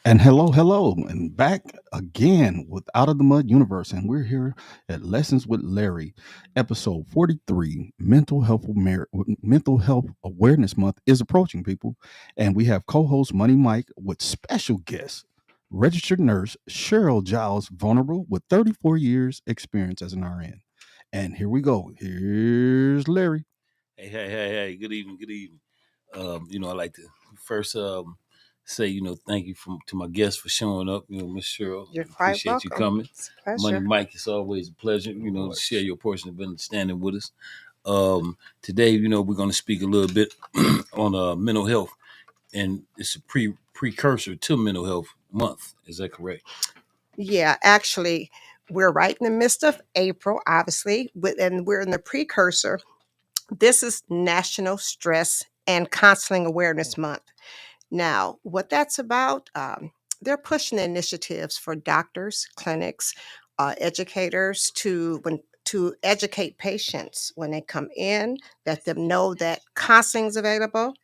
And hello, and back again with Out of the Mud Universe. And we're here at Lessons with Larry, episode 43. Mental Health Awareness Month is approaching, people. And we have co host Money Mike with special guest, registered nurse Cheryl Giles-Venerable with 34 years experience as an RN. And here we go. Here's Larry. Hey. Good evening. Good evening. I like to first say, thank you to my guests for showing up. Miss Cheryl, You're quite appreciate you welcome. coming. It's a Money pleasure. Mike, it's always a pleasure, Of to share course. your portion of understanding with us. Today, we're going to speak a little bit on mental health, and it's a precursor to Mental Health Month. Is that correct? Yeah, actually, we're right in the midst of April, obviously, and we're in the precursor. This is National Stress and Counseling Awareness Month. Now, what that's about, they're pushing initiatives for doctors, clinics, educators to educate patients when they come in, let them know that counseling is available,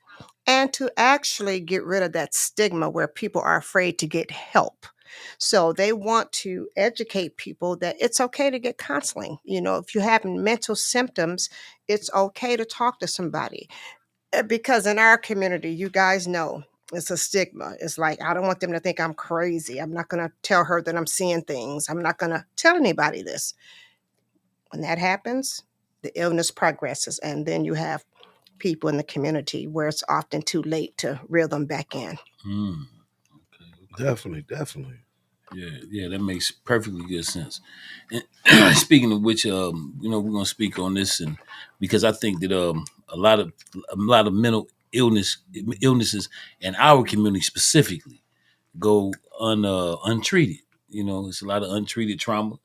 and to actually get rid of that stigma where people are afraid to get help. So they want to educate people that it's okay to get counseling. If you're having mental symptoms, it's okay to talk to somebody. Because in our community, you guys know it's a stigma. It's like, I don't want them to think I'm crazy. I'm not going to tell her that I'm seeing things. I'm not going to tell anybody this. When that happens, the illness progresses, and then you have people in the community where it's often too late to reel them back in. Mm, okay. Definitely. Yeah, that makes perfectly good sense. And speaking of which, we're gonna speak on this, and because I think that a lot of mental illnesses in our community specifically go untreated. It's a lot of untreated trauma,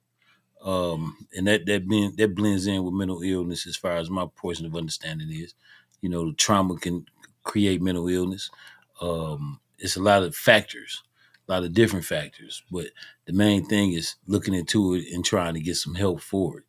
and that blends in with mental illness as far as my portion of understanding is. Trauma can create mental illness. It's a lot of factors, a lot of different factors, but the main thing is looking into it and trying to get some help for it.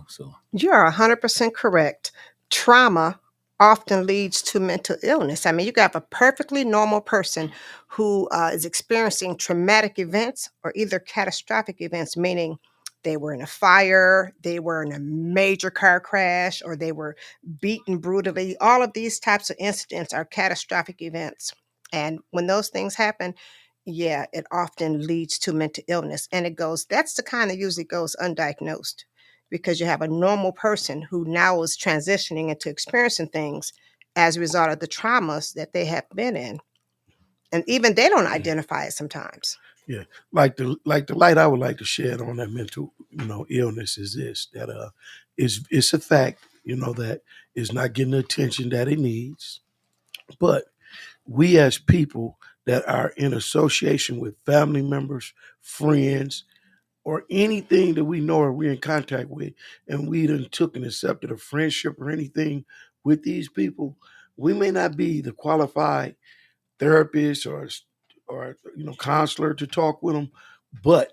So You are 100% correct. Trauma often leads to mental illness. I mean, you got a perfectly normal person who is experiencing traumatic events or either catastrophic events, meaning they were in a fire, they were in a major car crash, or they were beaten brutally. All of these types of incidents are catastrophic events. And when those things happen, yeah, it often leads to mental illness. And that's the kind that usually goes undiagnosed because you have a normal person who now is transitioning into experiencing things as a result of the traumas that they have been in. And even they don't Yeah. identify it sometimes. Yeah. Like the light I would like to shed on that mental, illness is this that it's a fact, that it's not getting the attention that it needs. But we as people that are in association with family members, friends, or anything that we know or we're in contact with, and we done took and accepted a friendship or anything with these people, we may not be the qualified therapist or counselor to talk with them, but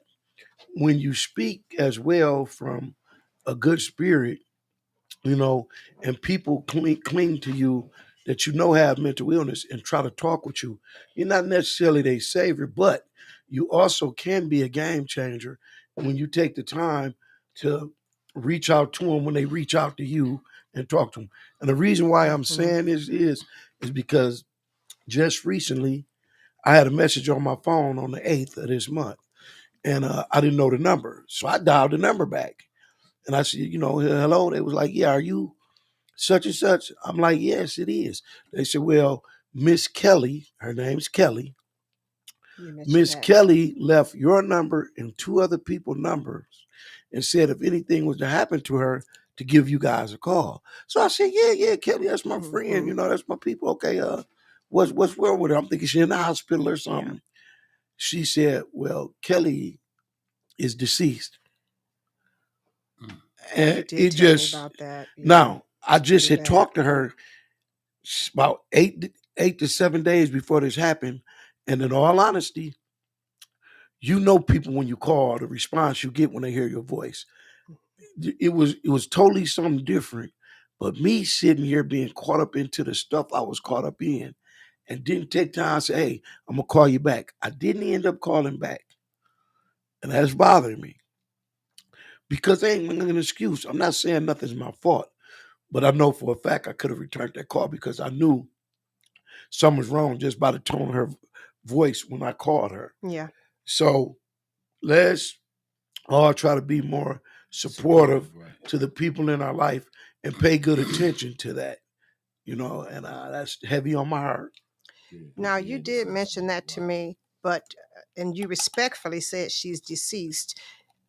when you speak as well from a good spirit, you know, and people cling to you that have mental illness and try to talk with you, you're not necessarily their savior, but you also can be a game changer when you take the time to reach out to them when they reach out to you and talk to them. And the reason why I'm Mhm. saying this is because just recently I had a message on my phone on the 8th of this month, and I didn't know the number. So I dialed the number back. And I said, hello. They was like, yeah, are you such and such? I'm like, yes, it is. They said, well, Miss Kelly, her name's Kelly. You mentioned Miss that. Kelly left your number and two other people's numbers and said if anything was to happen to her, to give you guys a call. So I said, yeah, Kelly, that's my friend. Mhm. That's my people. Okay, what's wrong with her? I'm thinking she's in the hospital or Yeah. something. She said, well, Kelly is deceased. mm, You And did it tell me just, about that. Yeah. now, I It's just pretty had bad. talked to her about eight to 7 days before this happened. And in all honesty, people when you call, the response you get when they hear your voice. It was totally something different. But me sitting here being caught up into the stuff I was caught up in, and didn't take time to say, hey, I'm going to call you back. I didn't end up calling back. And that's bothering me because they ain't an excuse. I'm not saying nothing's my fault, but I know for a fact I could have returned that call because I knew something was wrong just by the tone of her voice when I called her. Yeah. So let's all try to be more supportive right. to the people in our life and pay good attention to that, and that's heavy on my heart. Now, you did mention that to me, but and you respectfully said she's deceased,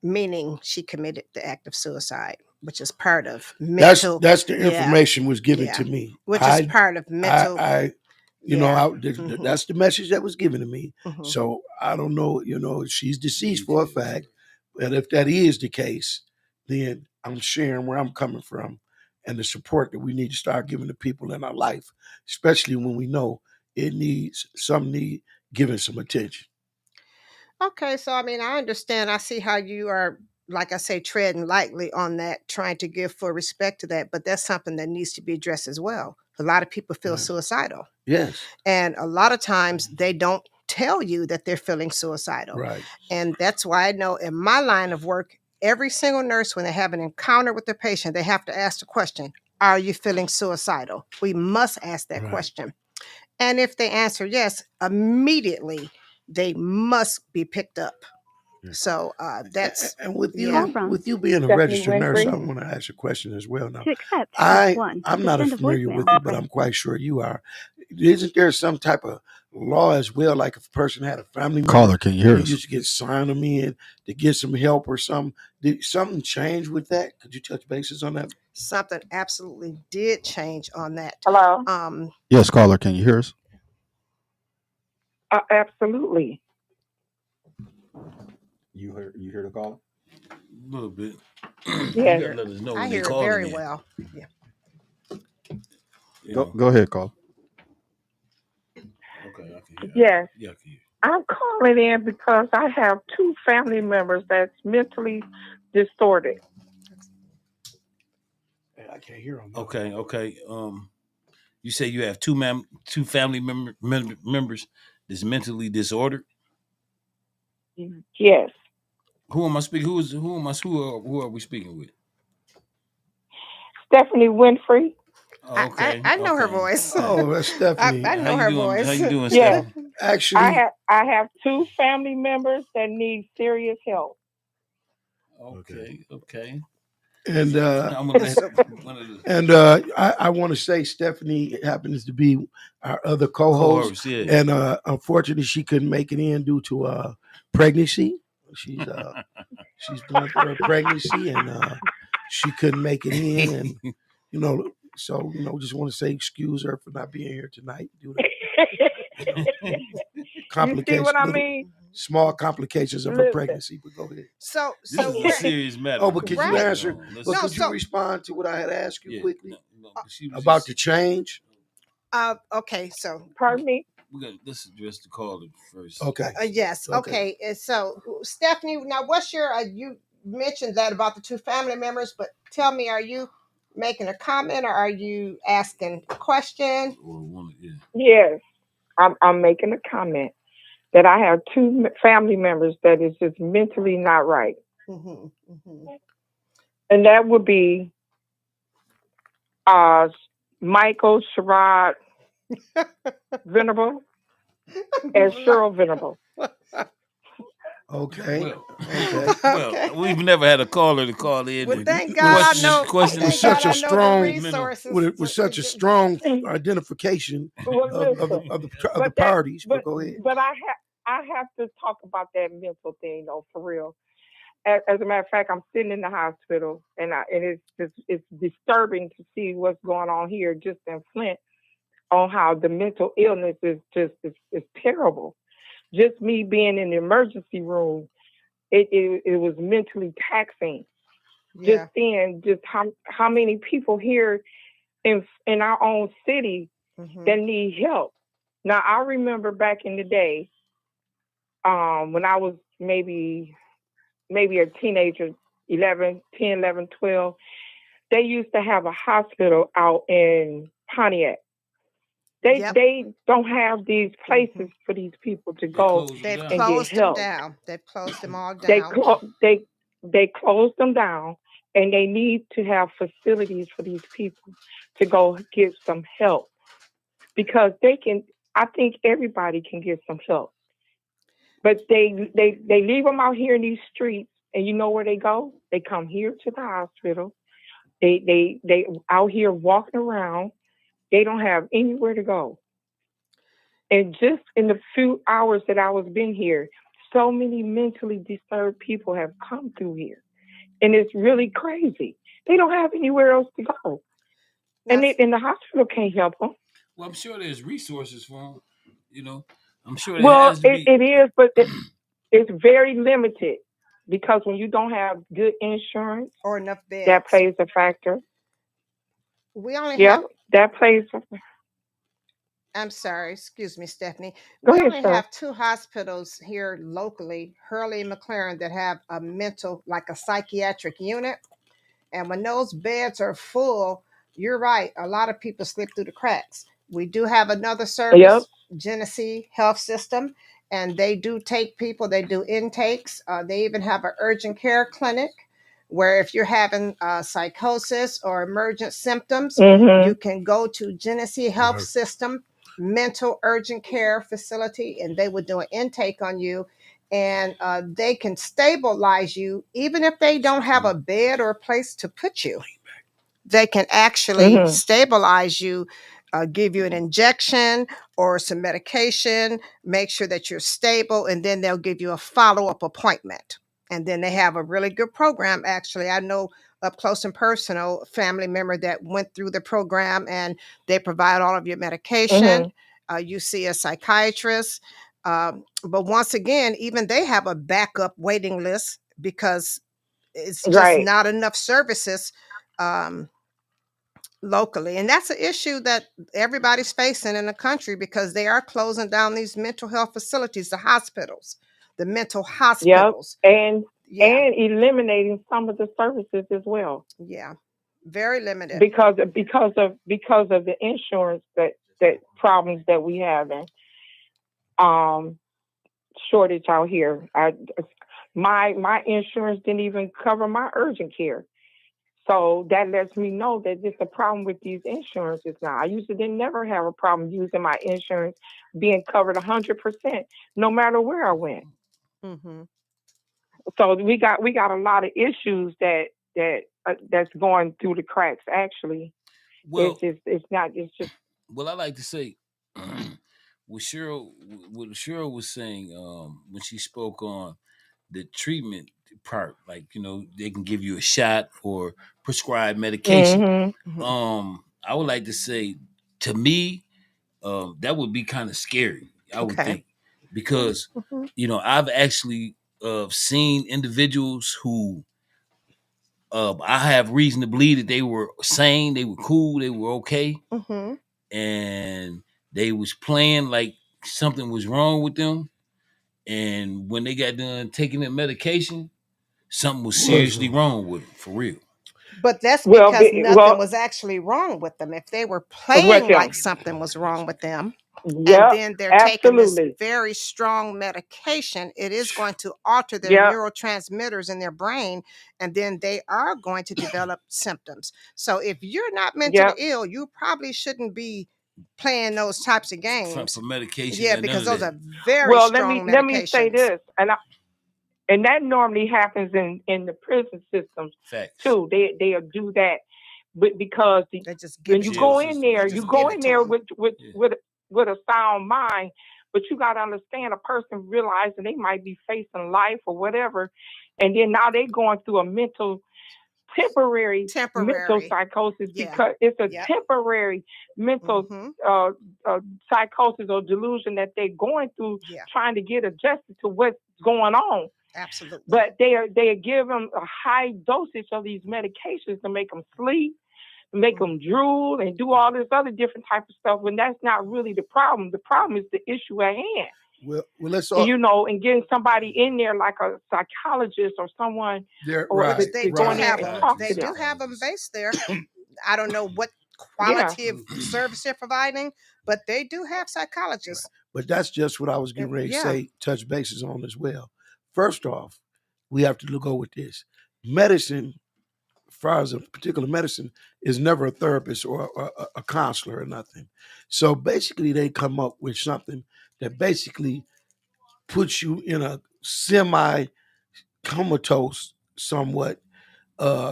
meaning she committed the act of suicide, which is part of mental. That's the Yeah, information was given yeah, to me. which is part of mental. Yeah. That's the message that was given to me. Mhm. So I don't know, she's deceased for a fact. And if that is the case, then I'm sharing where I'm coming from and the support that we need to start giving to people in our life, especially when we know it needs giving some attention. Okay, so I mean, I understand. I see how you are, like I say, treading lightly on that, trying to give full respect to that. But that's something that needs to be addressed as well. A lot of people feel Right. suicidal, Yes. and a lot of times they don't tell you that they're feeling suicidal. Right. And that's why I know in my line of work, every single nurse, when they have an encounter with the patient, they have to ask the question, are you feeling suicidal? We must ask that Right. question. And if they answer yes, immediately they must be picked up. Yeah. So that's And with you, yeah. with you being a Stephanie registered nurse, I Winfrey. want to ask a question as well. Now, To accept, press 1. I'm To not send a familiar voicemail, with it, but I'm quite sure you are. Isn't there some type of law as well? Like if a person had a family member, Caller, can you hear they us? used to get sign them in to get some help or something. Did something change with that? Could you touch bases on that? Something absolutely did change on that. Hello? Yes, caller, can you hear us? Absolutely. You hear the caller? A little bit. Yes. You gotta let us know I when they hear it calling very in. well. Yeah. You Go know. go ahead, caller. Okay, I can hear. Yes. Yeah, I can hear. I'm calling in because I have 2 family members that's mentally distorted. I can't hear them. Okay. You say you have two family members that's mentally disordered. Yes. Who am I speaking? Who are we speaking with? Stephanie Winfrey. Oh, okay. I know her voice. Oh, that's Stephanie. I How know you her doing? voice. How you doing, Yes. Stephanie? Actually, I have 2 family members that need serious help. Okay. and I'm gonna let So, one of the and I want to say Stephanie happens to be our other co-host, co-hosts. Yeah. and unfortunately she couldn't make it in due to pregnancy. She's going through her pregnancy, and she couldn't make it in, and so just want to say excuse her for not being here tonight due to You see complications, what I mean? small complications of her Listen. pregnancy. But go ahead. This is a serious matter. Oh, but could you Right. answer? Let's- But No, could you so- respond to what I had asked you yeah, quickly but she was about just- the change? okay, so Pardon me? let's address the caller first. Okay. yes, okay. And so Stephanie, now what's your you mentioned that about the 2 family members, but tell me, are you making a comment or are you asking a question? Or one, yeah. Yes. I'm making a comment that I have 2 family members that is just mentally not right. Mm-hmm, mm-hmm. And that would be Michael Sherrod Venerable and Cheryl Venerable. Okay. Well, we've never had a caller to call in. Well, and thank God I know. question With Thank God such a I know the strong- resources. with such a strong identification Well, of listen, the parties. But go ahead. But I have to talk about that mental thing though, for real. As a matter of fact, I'm sitting in the hospital, and it's disturbing to see what's going on here, just in Flint, on how the mental illness is just is terrible. Just me being in the emergency room, it was mentally taxing. Yeah. Just seeing just how many people here in our own city Mm-hmm. that need help. Now I remember back in the day, when I was maybe a teenager, 10, 11, 12, they used to have a hospital out in Pontiac They don't have these places for these people to go They've and get closed them help. down. They've closed them all They down. they closed them down, and they need to have facilities for these people to go get some help because they can. I think everybody can get some help, but they leave them out here in these streets, and you know where they go? They come here to the hospital. They out here walking around. They don't have anywhere to go. And just in the few hours that I was been here, so many mentally disturbed people have come through here. And it's really crazy. They don't have anywhere else to go. Now, And the hospital can't help them. Well, I'm sure there's resources for them. You know, I'm sure there Well, has to be. it is, but it's very limited because when you don't have good insurance, or enough that beds. plays a factor. We only Yep, have, that plays. I'm sorry, excuse me, Stephanie. Go We ahead, only sir. have two hospitals here locally, Hurley and McLaren, that have a mental, like a psychiatric unit. And when those beds are full, you're right, a lot of people slip through the cracks. We do have another Yep. service, Genesee Health System, and they do take people, they do intakes. They even have an urgent care clinic where if you're having psychosis or emergent symptoms, you Mhm. can go to Genesee Health System mental urgent care facility, and they would do an intake on you, and they can stabilize you even if they don't have a bed or a place to put you. They can actually Mhm. stabilize you, give you an injection or some medication, make sure that you're stable, and then they'll give you a follow-up appointment. And then they have a really good program. Actually, I know up close and personal family member that went through the program, and they provide all of your medication. Mhm. You see a psychiatrist. But once again, even they have a backup waiting list because it's just Right. not enough services um, locally. And that's an issue that everybody's facing in the country because they are closing down these mental health facilities, the hospitals, the mental Yep. hospitals. And Yeah, eliminating some of the services as well yeah, very limited. because of the insurance that problems that we have and um shortage out here. My insurance didn't even cover my urgent care. So that lets me know that it's a problem with these insurances now. I used to didn't never have a problem using my insurance being covered 100%, no matter where I went. Mm-hmm. So we got a lot of issues that's going through the cracks. Actually, Well, it's not it's just well, I like to say, what Cheryl was saying when she spoke on the treatment part, like they can give you a shot or prescribe medication. hmm Mm-hmm. I would like to say, to me, that would be kind of scary. I would Okay. think because Mm-hmm. I've actually seen individuals who I have reason to believe that they were sane, they were cool, they were okay, Mm-hmm. and they was playing like something was wrong with them. And when they got done taking their medication, something was Was seriously wrong with them, for real. But that's well because be, nothing well was actually wrong with them. If they were with playing like them. something was wrong with them, and Yep, then they're taking this absolutely. very strong medication, it is going to alter their Yep, neurotransmitters in their brain, and then they are going to develop symptoms. So if you're not mentally yep. ill, you probably shouldn't be playing those types of For games. medication Yeah, and none because of those that. are very Well, let me strong let me say medications. this, and that normally happens in the prison systems Facts. too. They'll do that, but because They just give when it you to Jail them. go in systems, They there, you just go give it in to there them. with yeah. with a sound mind, but you got to understand a person realizing they might be facing life or whatever, and then now they're going through a temporary mental Temporary. psychosis Yeah. because it's a Yep. temporary mental Mm-hmm. uh, psychosis or delusion that they're going through, Yeah. trying to get adjusted to what's going on. Absolutely. But they give them a high dosage of these medications to make them sleep, make them drool, and do all this other different type of stuff. When that's not really the problem. The problem is the issue at hand. well, let's And, all and getting somebody in there like a psychologist or someone, there. or Right, Which they to do go in right, there have and them. right. talk They to do them. have them based there. I don't know what quality of service they're providing, but they do have psychologists. But that's just what I was getting ready to say, touch bases on as well. First off, we have to go with this. Medicine, as far as a particular medicine, is never a therapist or a counselor or nothing. So basically, they come up with something that basically puts you in a semi-comatose, somewhat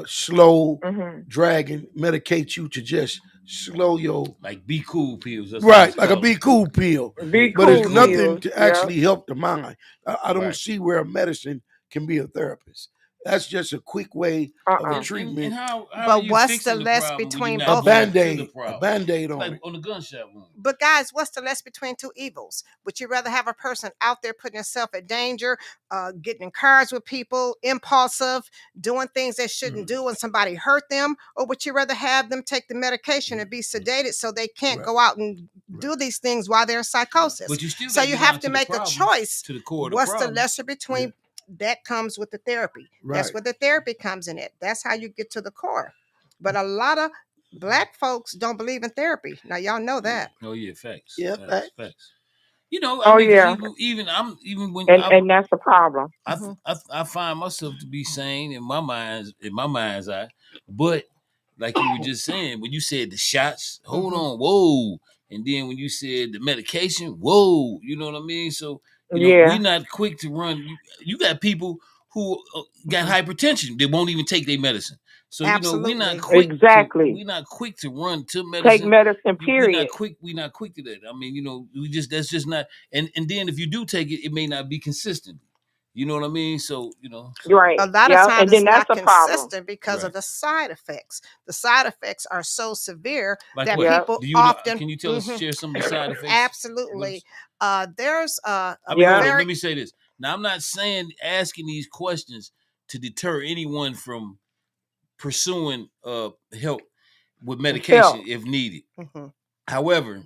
slow dragging, medicate you to just slow your like be cool pills. That's right, like a be cool pill. But it's nothing to actually help the mind. I don't see where a medicine can be a therapist. That's just a quick way of a treatment. And how but you what's fixing the less problem between when both? A Band-Aid. A Band-Aid on like it. on the gunshot wound. But guys, what's the less between two evils? Would you rather have a person out there putting herself at danger, getting in cars with people, impulsive, doing things they shouldn't do when somebody hurt them? Or would you rather have them take the medication and be sedated so they can't go out and do these things while they're in psychosis? But you still so you have to make a choice. To the core of what's the the problem. lesser between? That comes with the therapy. That's where the therapy comes in it. That's how you get to the core. But a lot of Black folks don't believe in therapy. Now y'all know that. Oh yeah, facts. Yeah, facts. You know, I mean, even when and that's the problem. I find myself to be sane in my mind's eye, but like you were just saying, when you said the shots, hold on, whoa, and then when you said the medication, whoa, you know what I mean? So you know, we're not quick to run. You got people who got hypertension; they won't even take their medicine. So you know, we're not quick. We're not quick to run to medicine. Take medicine. Period. We're not quick to that. I mean, you know, that's just not. And then if you do take it, it may not be consistent. You know what I mean? So you know, right. A lot of times it's not consistent because right. of the side effects. The side effects are so severe like that what? people Do you often. Can you tell us share some of the side effects? Absolutely. There's I mean, hold on, let me say this. Now, I'm not saying asking these questions to deter anyone from pursuing help with medication if needed. However,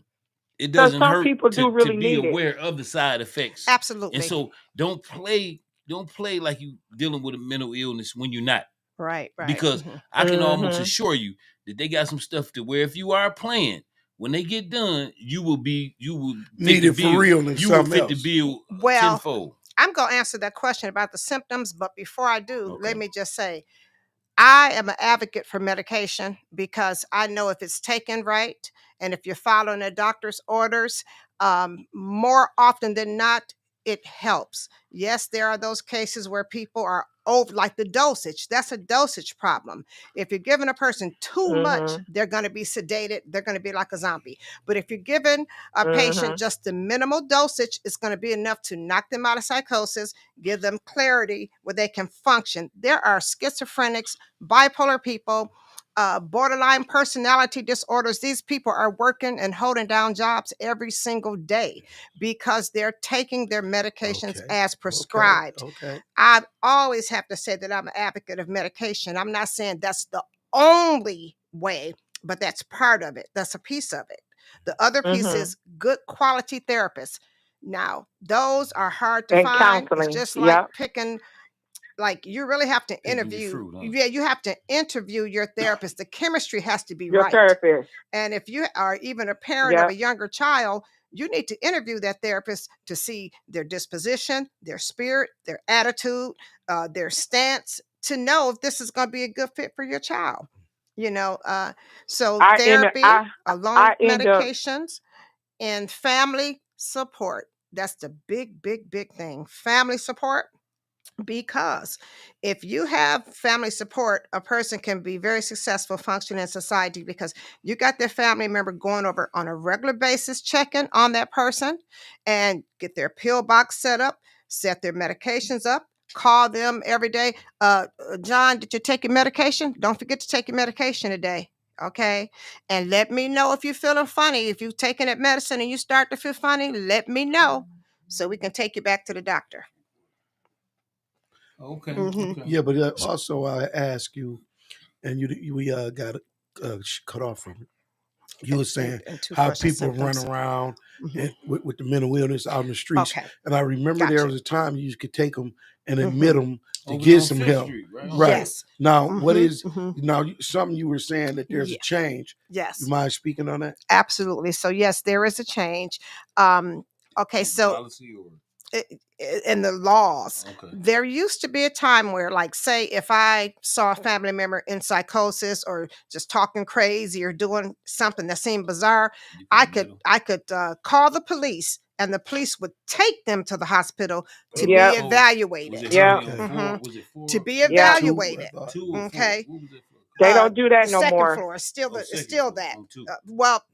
it doesn't hurt people to really be aware of the side effects. Absolutely. And so don't play like you dealing with a mental illness when you're not. Right. Because I can almost assure you that they got some stuff to where if you are playing, when they get done, you will need it for real and you will something fit else. the bill tenfold. I'm going to answer that question about the symptoms, but before I do, let me just say, I am an advocate for medication because I know if it's taken right and if you're following a doctor's orders, more often than not, it helps. Yes, there are those cases where people are over, like the dosage. That's a dosage problem. If you're giving a person too much, they're going to be sedated. They're going to be like a zombie. But if you're giving a patient just the minimal dosage, it's going to be enough to knock them out of psychosis, give them clarity where they can function. There are schizophrenics, bipolar people, borderline personality disorders. These people are working and holding down jobs every single day because they're taking their medications as prescribed. I always have to say that I'm an advocate of medication. I'm not saying that's the only way, but that's part of it. That's a piece of it. The other piece is good quality therapists. Now, those are hard to find. It's just like picking. Like you really have to interview. Fruit, huh? Yeah, you have to interview your therapist. The chemistry has to be your right. Therapist. And if you are even a parent of a younger child, you need to interview that therapist to see their disposition, their spirit, their attitude, their stance, to know if this is going to be a good fit for your child. You know, so therapy, along with medications, and family support. That's the big, big, big thing. Family support. Because if you have family support, a person can be very successful functioning in society because you got their family member going over on a regular basis, checking on that person and get their pill box set up, set their medications up, call them every day. John, did you take your medication? Don't forget to take your medication today. Okay. And let me know if you're feeling funny. If you've taken that medicine and you start to feel funny, let me know so we can take you back to the doctor. Okay. Yeah, but also I ask you, and we got cut off from it. You were saying how people run around with the mental illness out in the streets. And I remember there was a time you could take them and admit them to Over get on some Fifth help. Street, right? Right. Yes. Now, what is Mhm. something you were saying that there's a change? You Yes. mind speaking on that? Absolutely. So yes, there is a change. Okay, so Policy or in the laws, okay. there used to be a time where, like, say, if I saw a family member in psychosis or just talking crazy or doing something that seemed bizarre, I could call the police, and the police would take them to the hospital to be Yep. Was evaluated. it Yeah. Hurley on Okay. four? Was it four? To be Yeah. evaluated. Two, I thought. Two or four? Okay. What was it for? They Uh, don't do the that no second more. floor is still Oh, it's second still floor that. on two. Well,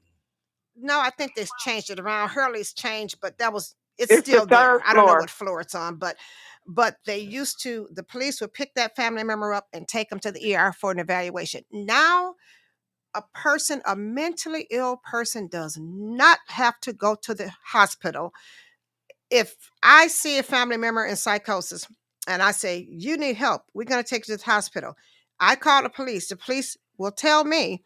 no, I think they've changed it around. Hurley's changed, but it's It's the still there. third I don't know floor. what floor it's on, but they used to. The police would pick that family member up and take them to the ER for an evaluation. Now, a mentally ill person does not have to go to the hospital. If I see a family member in psychosis and I say, you need help, we're going to take you to the hospital. I call the police. The police will tell me,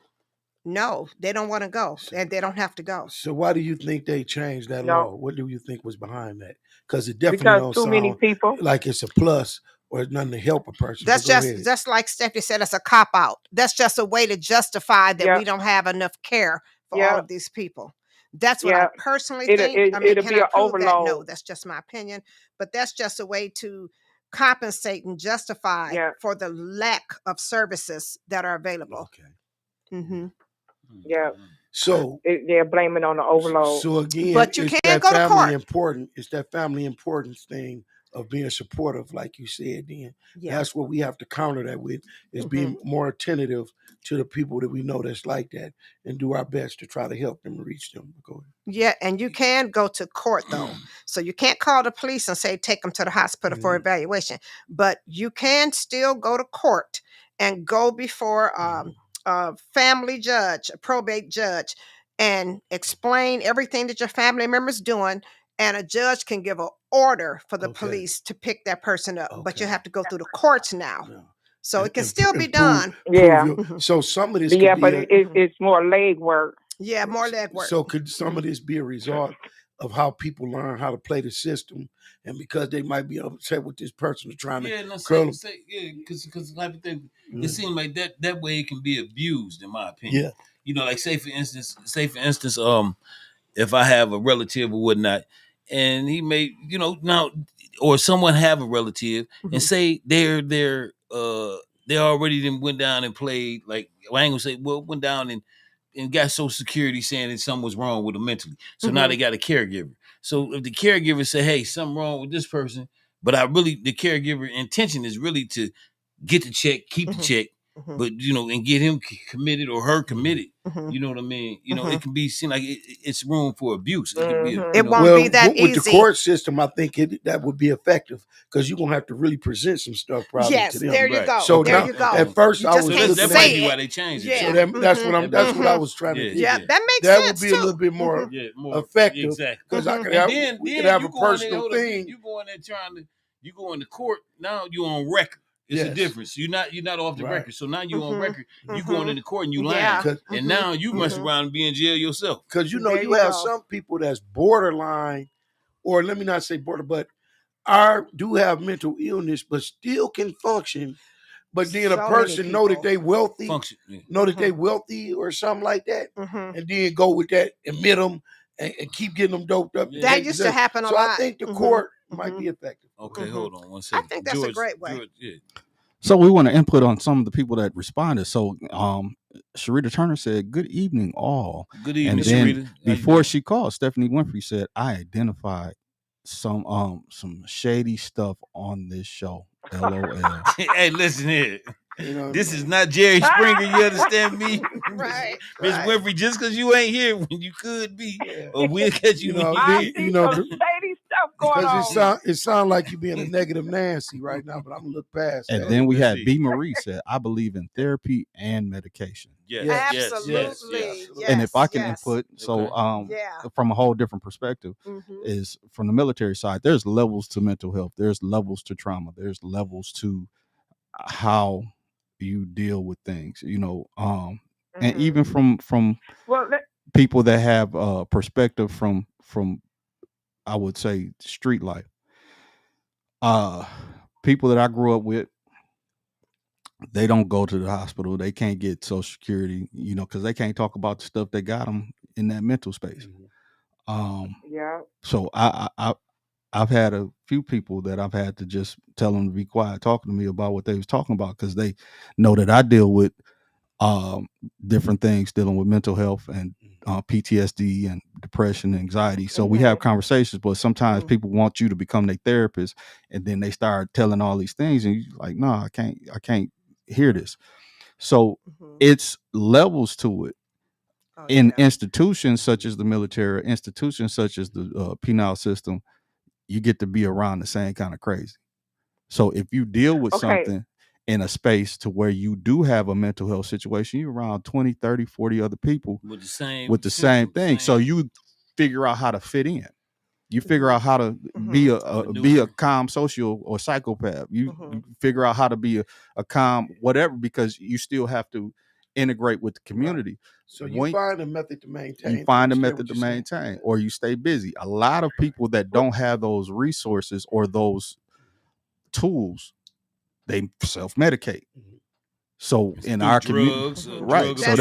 no, they don't want to go and they don't have to go. So why do you think they changed that No. law? What do you think was behind that? Because it definitely Because don't too many sound people. like it's a plus or it's nothing to help a person. That's But go ahead. just like Stephanie said, it's a cop out. That's just a way to justify that we Yep. don't have enough care for all Yep. of these people. That's what I Yep. personally It'll think. I mean, it'll can be I an prove that? No, overload. that's just my opinion. But that's just a way to compensate and justify Yeah. for the lack of services that are available. Okay. hmm Yeah. So They're blaming on the overload. So again, But you it's can't that go to family court. important. It's that family importance thing of being supportive, like you said. Then Yeah. that's what we have to counter that with is being more attentive to the people that we know that's like that, and do our best to try to help them reach them. Go ahead. Yeah, and you can go to court though. So you can't call the police and say take them to the hospital for evaluation, but you can still go to court and go before a family judge, a probate judge, and explain everything that your family member's doing, and a judge can give an order for the Okay. police to pick that person up. But you Okay. have to go through the courts now. Yeah. So it can And still pr- be and prove- done. Yeah. prove so some of this Yeah, could but be it's more leg work. Yeah, more leg work. So could some of this be a result of how people learn how to play the system, and because they might be upset with this person trying to curl them? Because like it seems like that way it can be abused, in my opinion. Yeah. You know, like say for instance, if I have a relative or whatnot, and he may, now, or someone have a relative, and say they already then went down and played, like, well, I ain't gonna say, well, went down and got Social Security saying that something was wrong with them mentally. So now they got a caregiver. So if the caregiver say, hey, something wrong with this person, but the caregiver intention is really to get the check, keep the check, but and get him committed or her committed. You know what I mean? It can be seen like it's room for abuse. It can be. It won't be that with easy. the court system, I think that would be effective because you're gonna have to really present some stuff probably Yes, to them. there you go. So there now, you go. at first, You I just was can't looking that might say be it. why they changed it. Yeah. So that's what I was trying to do. Yeah, that makes That sense would be a too. little bit more more effective exactly. because I could And have we then could have you a go in personal there, thing. you go in there trying to you go into court. Now you on record. It's a difference. You're not off the record. So now you on record. You going into court and you lying. Yeah. And now you mess around and be in jail yourself. Because There you you have go. some people that's borderline, or let me not say border, but do have mental illness, but still can function. But then a So many person know that people. they wealthy, Function. know that they wealthy or something like that, Mhm. and then go with that, admit them, and keep getting them doped up. Yeah. That used to happen a so lot. I think the Mhm. court might be effective. Okay, hold on one I second. think that's a great way. George, yeah. So we want to input on some of the people that responded. So Sharita Turner said, "Good evening, all." Good evening, And then Sharita. How you before doing? she called, Stephanie Winfrey said, "I identified some shady stuff on this show." LOL. Hey, listen here. You know, This is not Jerry Springer. You understand me? Right. Miss right. Winfrey, just because you ain't here when you could be, Yeah. or we'll catch you. You know, when I you see some shady stuff going because on. it sound like you being a negative Nancy right now, but I'm gonna look past And that. then we Let's had see. B. Marie said, "I believe in therapy and medication." Yes, Absolutely. yes. Yes. And if I can yes. input, so Yeah. from a whole different perspective, Mhm. is from the military side, there's levels to mental health, there's levels to trauma, there's levels to how you deal with things, and even from Well, people that have perspective from I would say street life. people that I grew up with, they don't go to the hospital. They can't get Social Security, because they can't talk about the stuff that got them in that mental space. Yeah. So I've had a few people that I've had to just tell them to be quiet talking to me about what they was talking about, because they know that I deal with different things dealing with mental health and PTSD and depression and anxiety. So we have conversations, but sometimes people want you to become their therapist, and then they start telling all these things, and you're like, no, I can't hear this. So it's levels to it. In institutions such as the military, institutions such as the penal system, you get to be around the same kind of crazy. So if you deal with something in a space to where you do have a mental health situation, you're around 20, 30, 40 other people with the same same thing. So you figure out how to fit in. You figure out how to be a calm social or psychopath. You figure out how to be a calm whatever, because you still have to integrate with the community. Right. So you find a method to maintain. You find a method to maintain, or you stay busy. A lot of people that don't have those resources or those tools, they self-medicate. So in our community, right? So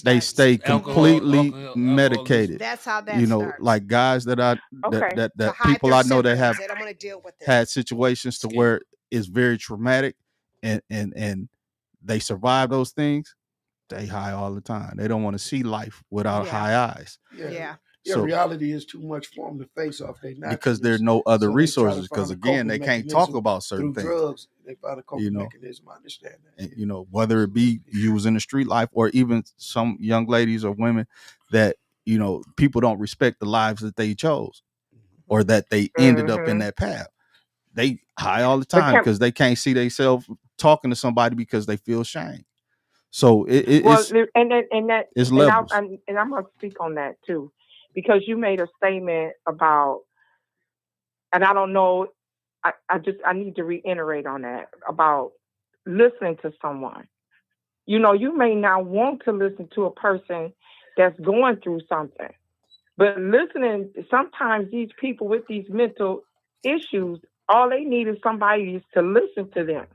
they stay completely medicated. That's how that starts. Like guys that that people I know that have they don't want to deal with it. had situations to where it's very traumatic, and they survive those things. They high all the time. They don't want to see life without high eyes. Yeah. So reality is too much for them to face off their because there are no other resources. Because again, they can't talk about certain things. Drugs, they find a coping mechanism. I understand that. And, whether it be using the street life, or even some young ladies or women that people don't respect the lives that they chose, or that they ended up in that path. They high all the time because they can't see themselves talking to somebody because they feel shame. So it's levels. And I'm gonna speak on that too, because you made a statement about, and I don't know, I need to reiterate on that about listening to someone. You may not want to listen to a person that's going through something, but listening, sometimes these people with these mental issues, all they need is somebody to listen to them.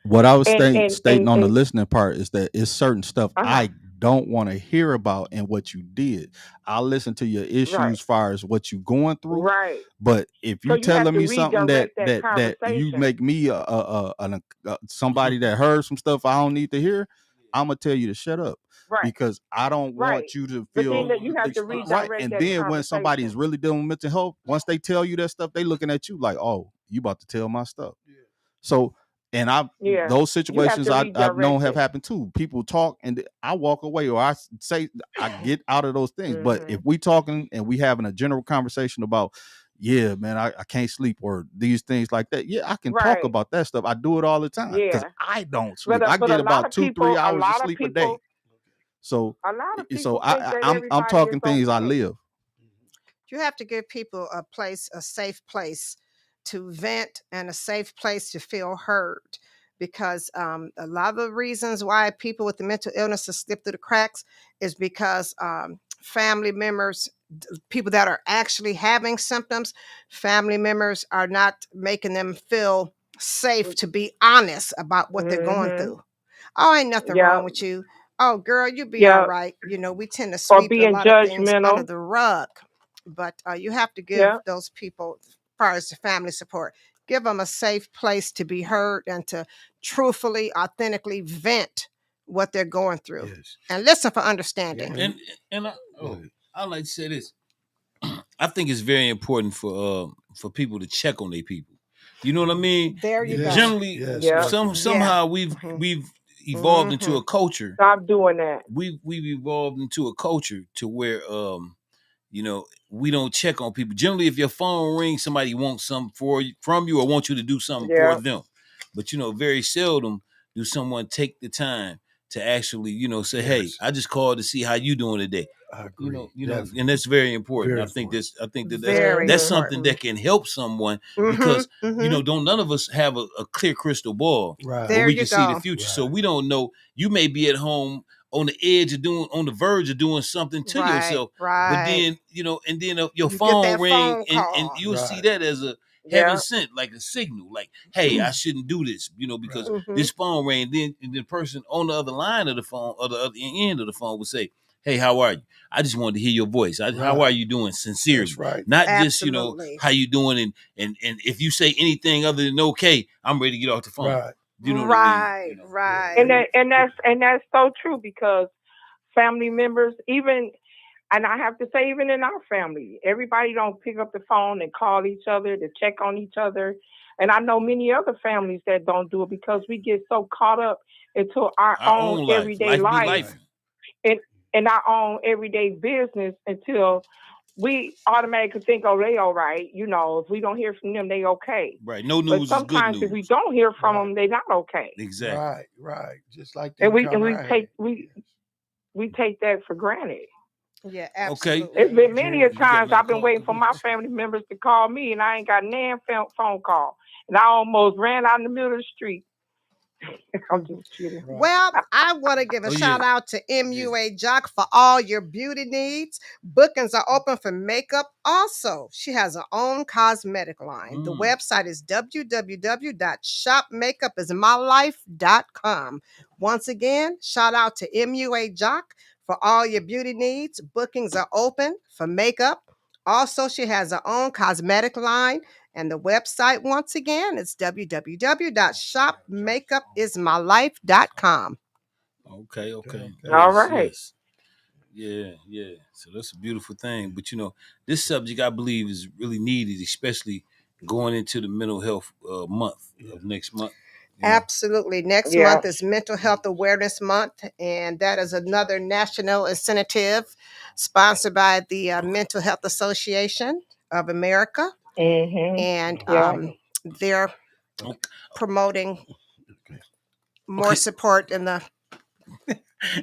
What I was stating on the listening part is that it's certain stuff I don't want to hear about and what you did. I'll listen to your issues as far as what you're going through. Right. But if you're telling me something that you make me somebody that heard some stuff I don't need to hear, I'm gonna tell you to shut up. Right. Because I don't want you to feel but you have to redirect right. And that then when somebody is really dealing with mental health, once they tell you that stuff, they looking at you like, oh, you about to tell my stuff. Yeah. So and those situations I've known have happened too. People talk and I walk away, or I say I get out of those things. But if we talking and we having a general conversation about, yeah, man, I can't sleep, or these things like that. Yeah, I can talk about that stuff. I do it all the time because I don't sleep. I get about 2-3 hours of sleep a day. So a lot of people I'm talking things I live. You have to give people a safe place to vent and a safe place to feel heard, because a lot of the reasons why people with the mental illness slip through the cracks is because family members, people that are actually having symptoms, family members are not making them feel safe to be honest about what they're going through. Oh, ain't nothing wrong with you. Oh, girl, you'll be all right. We tend to sweep a lot of things under the rug. But you have to give those people, as far as the family support, give them a safe place to be heard and to truthfully, authentically vent what they're going through, and listen for understanding. And I like to say this. I think it's very important for people to check on their people. You know what I mean? There you go. Generally, somehow we've evolved into a culture. Stop doing that. We've evolved into a culture to where we don't check on people. Generally, if your phone rings, somebody wants something from you or wants you to do something for them. But very seldom do someone take the time to actually, say, "Hey, I just called to see how you doing today." I agree. And that's very important. I think that's something that can help someone because don't none of us have a clear crystal ball where we can see the future. So we don't know. You may be at home on the edge of on the verge of doing something to yourself, but then and then your phone ring and you'll see that heaven Yeah. sent, like a signal, like, hey, I shouldn't do this, because Right. Mhm. this phone rang. Then and the person on the other line of the phone, or the other end of the phone, would say, hey, how are you? I just wanted to hear your voice. How are Right. you doing? Sincerely, That's right. not just Absolutely. how you doing, and if you say anything other than okay, I'm ready to get off the phone. Right. You know what I mean? Right, Yeah. right. And They, that's so true because family members, even, and I have to say, even in our family, everybody don't pick up the phone and call each other to check on each other. And I know many other families that don't do it because we get so caught up into our Our own own life, everyday life be life life. right. and in our own everyday business until we automatically think, oh, they all right. If we don't hear from them, they okay. Right. No But news is good sometimes if we news. don't hear from Right. them, they're not okay. Exactly. Right. Right. Just like the And we and encounter we I take had. we Yes. we take that for granted. Yeah, Okay. It's absolutely. been many a George. You got times another I've been call? waiting for my family members to call me, and I ain't got nan phone call, and I almost ran out in the middle of the street. I'm just Mhm. kidding. Right. Well, I want to give a Oh yeah. shout out to Yeah. MUA Jock for all your beauty needs. Bookings are open for makeup. Also, she has her own cosmetic line. The Mm. website is www.shopmakeupismylife.com. Once again, shout out to MUA Jock for all your beauty needs. Bookings are open for makeup. Also, she has her own cosmetic line. And the website, once again, is www.shopmakeupismylife.com. Okay. Okay. Okay. All Yes. right. Yes. Yeah. Yeah. So that's a beautiful thing. But this subject I believe is really needed, especially going into the mental health month Yeah. of next month. Absolutely. Next Yeah. month is Mental Health Awareness Month, and that is another national incentive sponsored by the Mental Health Association of America. Mhm. And Yeah. they're Okay. promoting Okay. more Okay. support in the.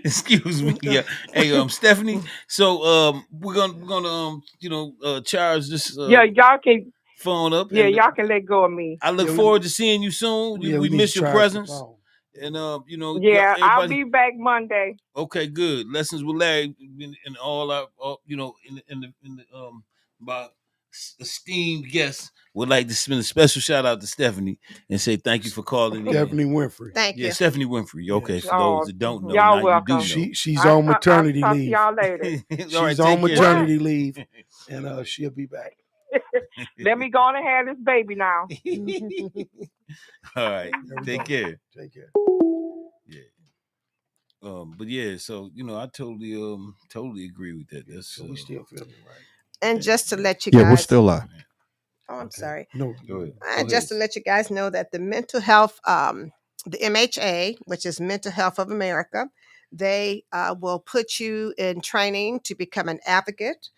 Excuse me. Yeah. Hey, Stephanie. So we're gonna charge this Yeah. Y'all can. phone up, Yeah. and Y'all can let go of me. I look Yeah. forward to seeing you soon. Yeah. We We need to miss your charge the presence, phone. and y'all, Yeah. I'll everybody. be back Monday. Okay, good. Lessons with Larry and all our, in the my esteemed guests would like to send a special shout out to Stephanie and say thank you for calling in. Stephanie Winfrey. Thank Yeah, you. Stephanie Winfrey. Okay, Yes. for those Oh, that don't know, Mhm. now y'all you do welcome. know. She's on I'll maternity talk to leave. y'all later. All right, She's on take care, What? maternity Stephanie. leave, and she'll be back. Let me go on and have this baby now. All right, There we take go. care. Take care. Yeah. But yeah, so I totally agree with that. That's So we still filming, right? And just to let you Yeah, we're guys, still live. oh, I'm Okay. sorry. No. go ahead. Go And just to ahead. let you guys know that the mental health, the MHA, which is Mental Health of America, they will put you in training to become an advocate.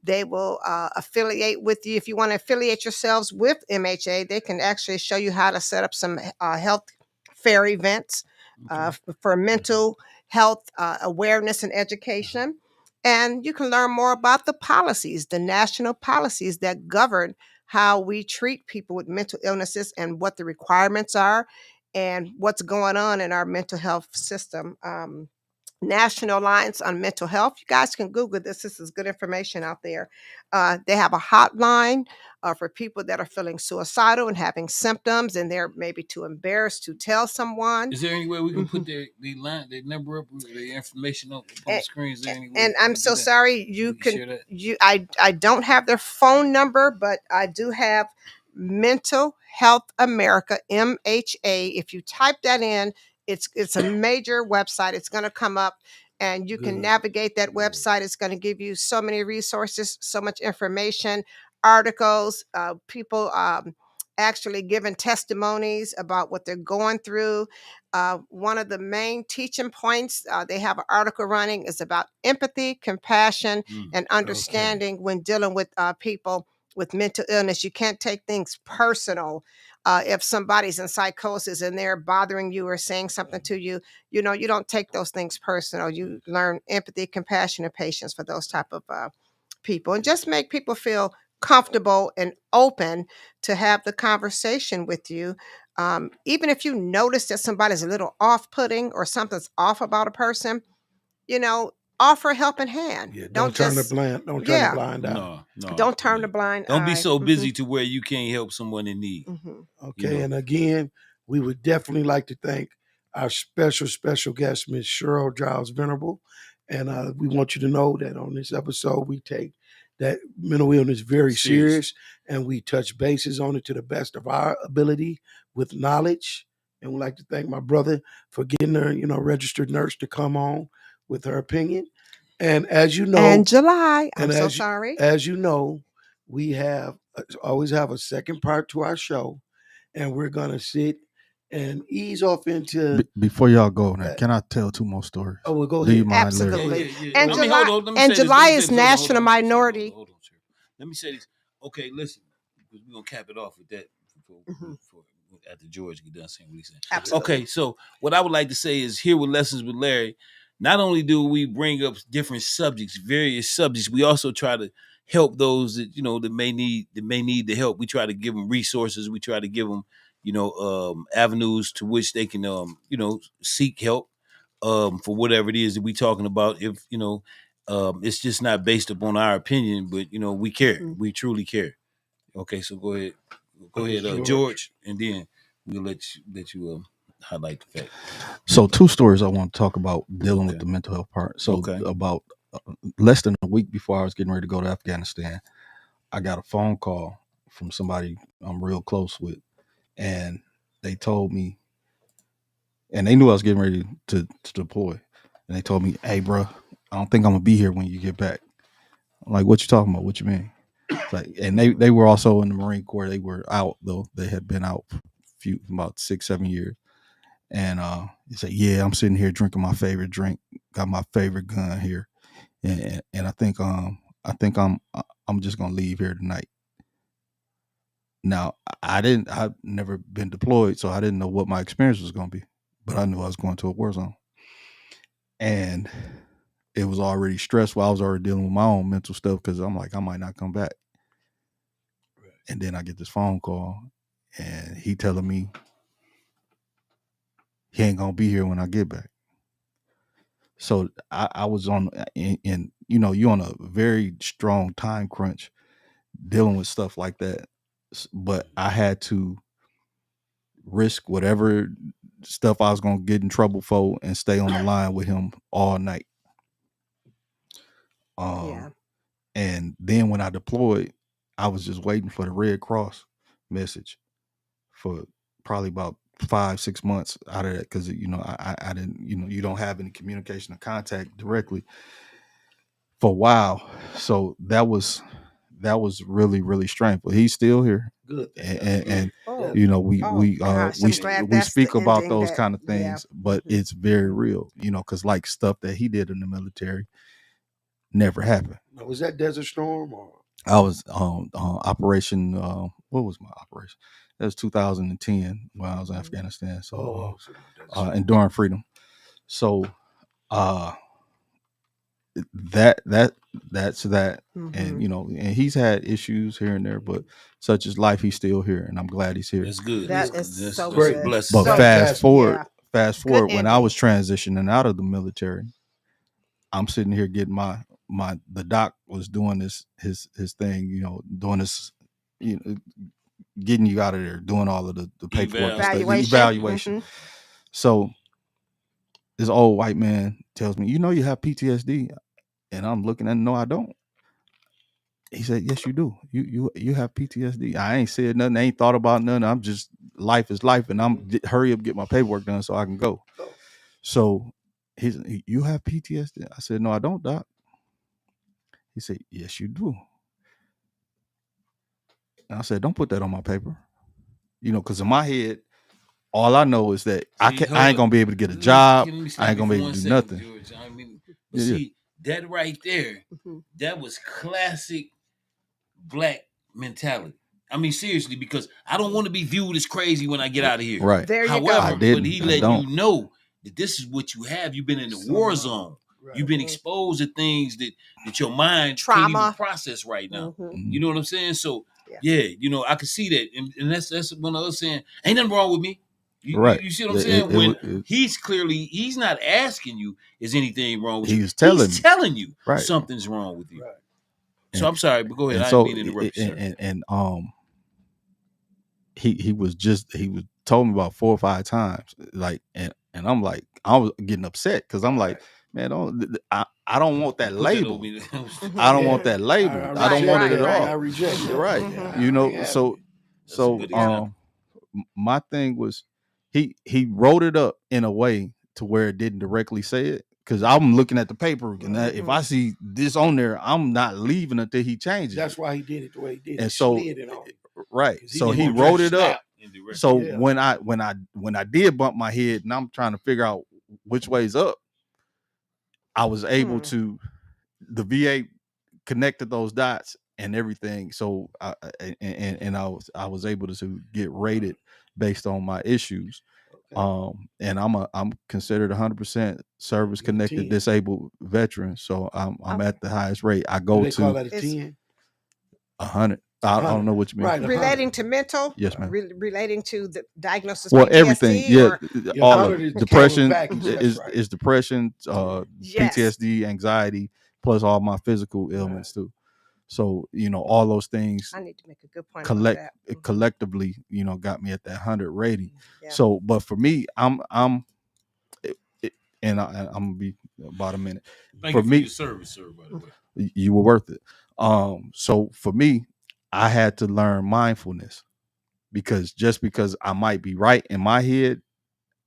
They will affiliate with you. If you want to affiliate yourselves with MHA, they can actually show you how to set up some health fair events Okay. for mental health awareness and education. And you can learn more about the policies, the national policies that govern how we treat people with mental illnesses and what the requirements are and what's going on in our mental health system. National Alliance on Mental Health. You guys can Google this. This is good information out there. They have a hotline for people that are feeling suicidal and having symptoms, and they're maybe too embarrassed to tell someone. Is there any way we can Mhm. put their number up, their information up on the And, screen? Is there any way and we I'm can do so that? sorry. We You can can share that. I don't have their phone number, but I do have Mental Health America MHA. If you type that in, it's a major website. It's going to come up, and you can Good. navigate that Good. website. It's going to give you so many resources, so much information, articles, people actually giving testimonies about what they're going through. One of the main teaching points they have an article running is about empathy, compassion, Mm. and Okay. understanding when dealing with people with mental illness. You can't take things personal. If somebody's in psychosis and they're bothering you or saying something to you, you don't take those things personal. You learn empathy, compassion, and patience for those type of people, and just make people feel comfortable and open to have the conversation with you. Even if you notice that somebody's a little off-putting or something's off about a person, you know, offer a helping hand. Yeah, Don't turn the just blind. Don't turn the yeah. blind eye. No. Don't turn Yeah. the blind Don't be eye. so busy to where you can't help someone in need. Okay, You know. and again, we would definitely like to thank our special guest, Miss Sheryl Jiles-Venerable. And we want you to know that on this episode, we take that mental illness very serious, and we touch bases on it to the best of our ability with knowledge. And we'd like to thank my brother for getting her, registered nurse to come on with her opinion. And as you know, And July, I'm so as sorry. as you know, we have always have a second part to our show, and we're gonna sit and ease off into. Before y'all go there, can I tell 2 more stories? Oh, well, go Do you ahead. mind, Larry? Absolutely. Yeah. And I mean, July, hold on. Let me and say this. July Let me say is this. Hold on, National hold on. Minority. Hold on, sir. Let me say this. Okay, listen, because we're gonna cap it off with that for after George get done saying what he's saying. Absolutely. Okay, so what I would like to say is here with Lessons with Larry, not only do we bring up different subjects, various subjects, we also try to help those that that may need the help. We try to give them resources. We try to give them avenues to which they can seek help for whatever it is that we talking about. If it's just not based upon our opinion, but we care. We truly care. Okay, so go ahead, George, and then we'll let you highlight the fact. So 2 stories I want to talk about dealing with the mental health part. So about less than a week before I was getting ready to go to Afghanistan, I got a phone call from somebody I'm real close with, and they told me, and they knew I was getting ready to deploy, and they told me, "Hey, bro, I don't think I'm gonna be here when you get back." I'm like, "What you talking about? What you mean?" It's like, and they were also in the Marine Corps. They were out though. They had been out about 6-7 years. And he said, "Yeah, I'm sitting here drinking my favorite drink, got my favorite gun here, and I think I'm just gonna leave here tonight." Now, I've never been deployed, so I didn't know what my experience was gonna be, but I knew I was going to a war zone, and it was already stressful. I was already dealing with my own mental stuff because I'm like, I might not come back. And then I get this phone call, and he telling me he ain't gonna be here when I get back. So I was on, and you're on a very strong time crunch dealing with stuff like that. But I had to risk whatever stuff I was gonna get in trouble for and stay on the line with him all night. Yeah. And then when I deployed, I was just waiting for the Red Cross message for probably about 5-6 months out of that, because I didn't, you don't have any communication or contact directly for a while. So that was really, really strange. But he's still here. Good. And Oh. we I'm glad that's speak the about ending those that- kind of yeah. things, but it's very real, because like stuff that he did in the military never happened. Now, was that Desert Storm or? I was operation. What was my operation? That was 2010 when I was in Afghanistan. So Enduring Freedom. So that's that. And and he's had issues here and there, but such is life. He's still here, and I'm glad he's here. That's good. That That's is so great. good. Blessing. But So fast forward, Good when I was ending. transitioning out of the military, I'm sitting here getting the doc was doing his thing, doing this, getting you out of there, doing all of the paperwork and stuff, the evaluation. So this old white man tells me, "You have PTSD," and I'm looking at, "No, I don't." He said, "Yes, you do. You have PTSD." I ain't said nothing. I ain't thought about nothing. I'm just, life is life, and I'm hurry up, get my paperwork done so I can go. So you have PTSD? I said, "No, I don't, doc." He said, "Yes, you do." And I said, "Don't put that on my paper." Because in my head, all I know is that I ain't gonna be able to get a job. I ain't gonna be able to do nothing. George. I mean, but see, that right there, that was classic black mentality. I mean, seriously, because I don't want to be viewed as crazy when I get out of here. Right. There you However, go. but he letting you know that this is what you have. You've been in the war zone. Right. You've been exposed to things that your mind can't even process right now. You know what I'm saying? So yeah, I can see that, and that's when I was saying, ain't nothing wrong with me. Right. You see what I'm saying? He's not asking you, is anything wrong with you? He's telling you right. something's wrong with you. Right. So I'm sorry, but go ahead. I so didn't mean to interrupt you, sir. He was told me about 4 or 5 times, like, and I'm like, I was getting upset because I'm like, man, I don't want that label. I don't want that label. I don't want it at all. I reject it. Right. Yeah, You know, so my thing was he wrote it up in a way to where it didn't directly say it. Cause I'm looking at the paper, and if I see this on there, I'm not leaving until he changes. That's why he did it the way he did. And he so, slid it on. right. So he wrote it up. So yeah. when I did bump my head, and I'm trying to figure out which way's up, I was able to. The VA connected those dots and everything. So I was able to get rated based on my issues. Okay. And I'm considered 100% service connected disabled veteran. So I'm at the highest rate. I go to call that a 10? 100. I don't know what you mean. Right, relating to mental? Yes, ma'am. Relating to the diagnosis well, PTSD? Everything. Yeah. All of it. Depression is depression, yes. PTSD, anxiety, plus all my physical ailments too. So, all those things I need to make a good point about that. Collectively, got me at that 100 rating. Yeah. So, but for me, I'm gonna be about a minute. Thank you for your service, sir, by the way. You were worth it. So for me, I had to learn mindfulness, because just because I might be right in my head,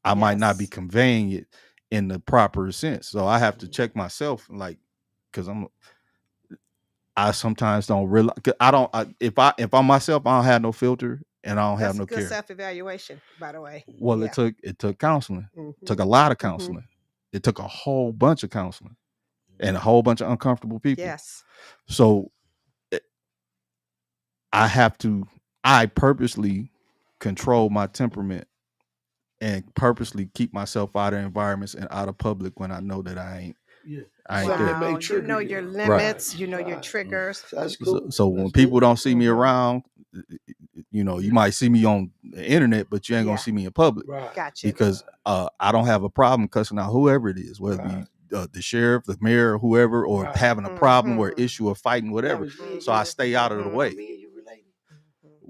I might not be conveying it in the proper sense. So I have to check myself, like, because I sometimes don't realize. If I'm myself, I don't have no filter, and I don't have no care. Good self-evaluation, by the way. Well, it took counseling. It took a lot of counseling. It took a whole bunch of counseling and a whole bunch of uncomfortable people. Yes. So I purposely control my temperament and purposely keep myself out of environments and out of public when I know that I ain't. Yeah. I ain't there. You know your limits, you know your triggers. That's cool. So when people don't see me around, you might see me on the internet, but you ain't gonna see me in public. Right. Gotcha. Because I don't have a problem cussing out whoever it is, whether it be the sheriff, the mayor, or whoever, or having a problem or issue or fighting, whatever. So I stay out of the way.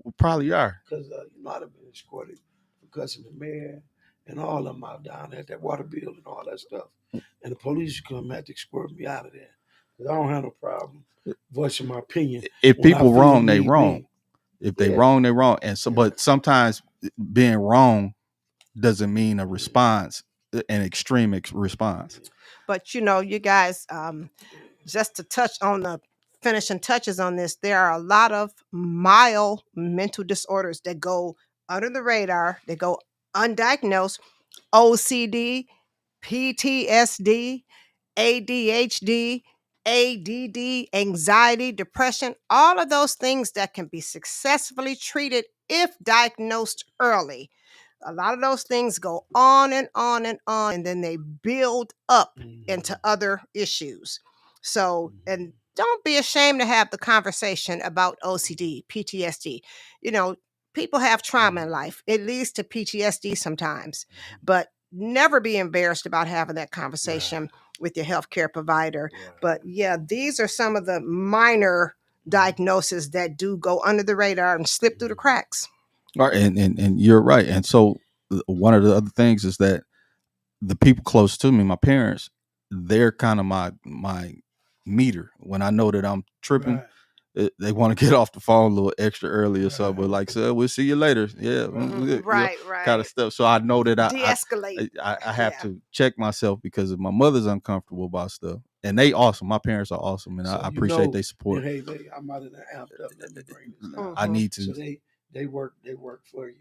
We probably are. Because I'd have been escorted for cussing the mayor and all of them out down at that water bill and all that stuff. And the police come had to escort me out of there. Because I don't have no problem voicing my opinion. If people wrong, they wrong. If they wrong, they wrong. And so, but sometimes being wrong doesn't mean a response, an extreme response. But you guys, just to touch on the finishing touches on this, there are a lot of mild mental disorders that go under the radar, that go undiagnosed. OCD, PTSD, ADHD, ADD, anxiety, depression, all of those things that can be successfully treated if diagnosed early. A lot of those things go on and on and on, and then they build up into other issues. So, and don't be ashamed to have the conversation about OCD, PTSD. People have trauma in life. It leads to PTSD sometimes, but never be embarrassed about having that conversation with your healthcare provider. But yeah, these are some of the minor diagnoses that do go under the radar and slip through the cracks. Right, and you're right. And so one of the other things is that the people close to me, my parents, they're kind of my meter. When I know that I'm tripping, they want to get off the phone a little extra early or something. But like, so we'll see you later. Yeah, right. Kind of stuff. So I know that de-escalate. I have to check myself, because if my mother's uncomfortable about stuff, and they awesome. My parents are awesome, and so I appreciate their support. Hey, I'm out of the amped up. Let me bring this down. I need to. So they work for you.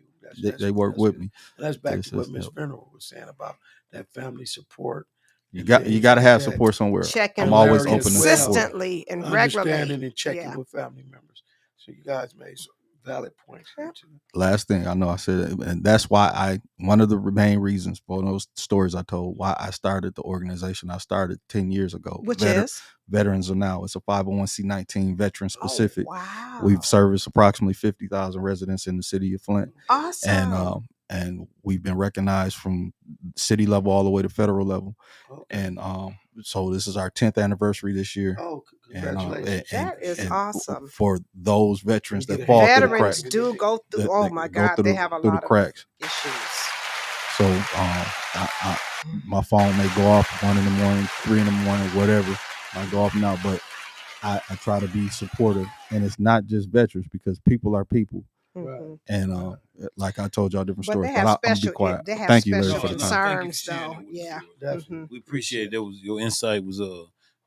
They work with me. And that's back to what Ms. Venerable was saying about that family support. You got to have support somewhere. I'm always open consistently and regularly. Understanding and checking with family members. So you guys made some valid points. Last thing, I know I said it, and that's why one of the main reasons for those stories I told, why I started the organization I started 10 years ago. Which is? Veterans Are Now. It's a 501c19 veteran specific. Oh, wow. We've serviced approximately 50,000 residents in the city of Flint. Awesome. And and we've been recognized from city level all the way to federal level. Okay. And so this is our 10th anniversary this year. Oh, And congratulations. That is awesome. for those veterans You get that a fall hand through the clap. Veterans cracks, do go through. that Oh my go God, they have a through lot the of cracks. issues. So my phone may go off 1 in the morning, 3 in the morning, whatever. I go off now, but I try to be supportive, and it's not just veterans because people are people. Right. Mhm. And like I told y'all different But stories, they but have I'm gonna be special. quiet. They have Thank you, Larry, special for the time. Thank you for concerns, sharing though. that with us, Yeah. Lord. Definitely. Mhm. We appreciate that. Was your insight was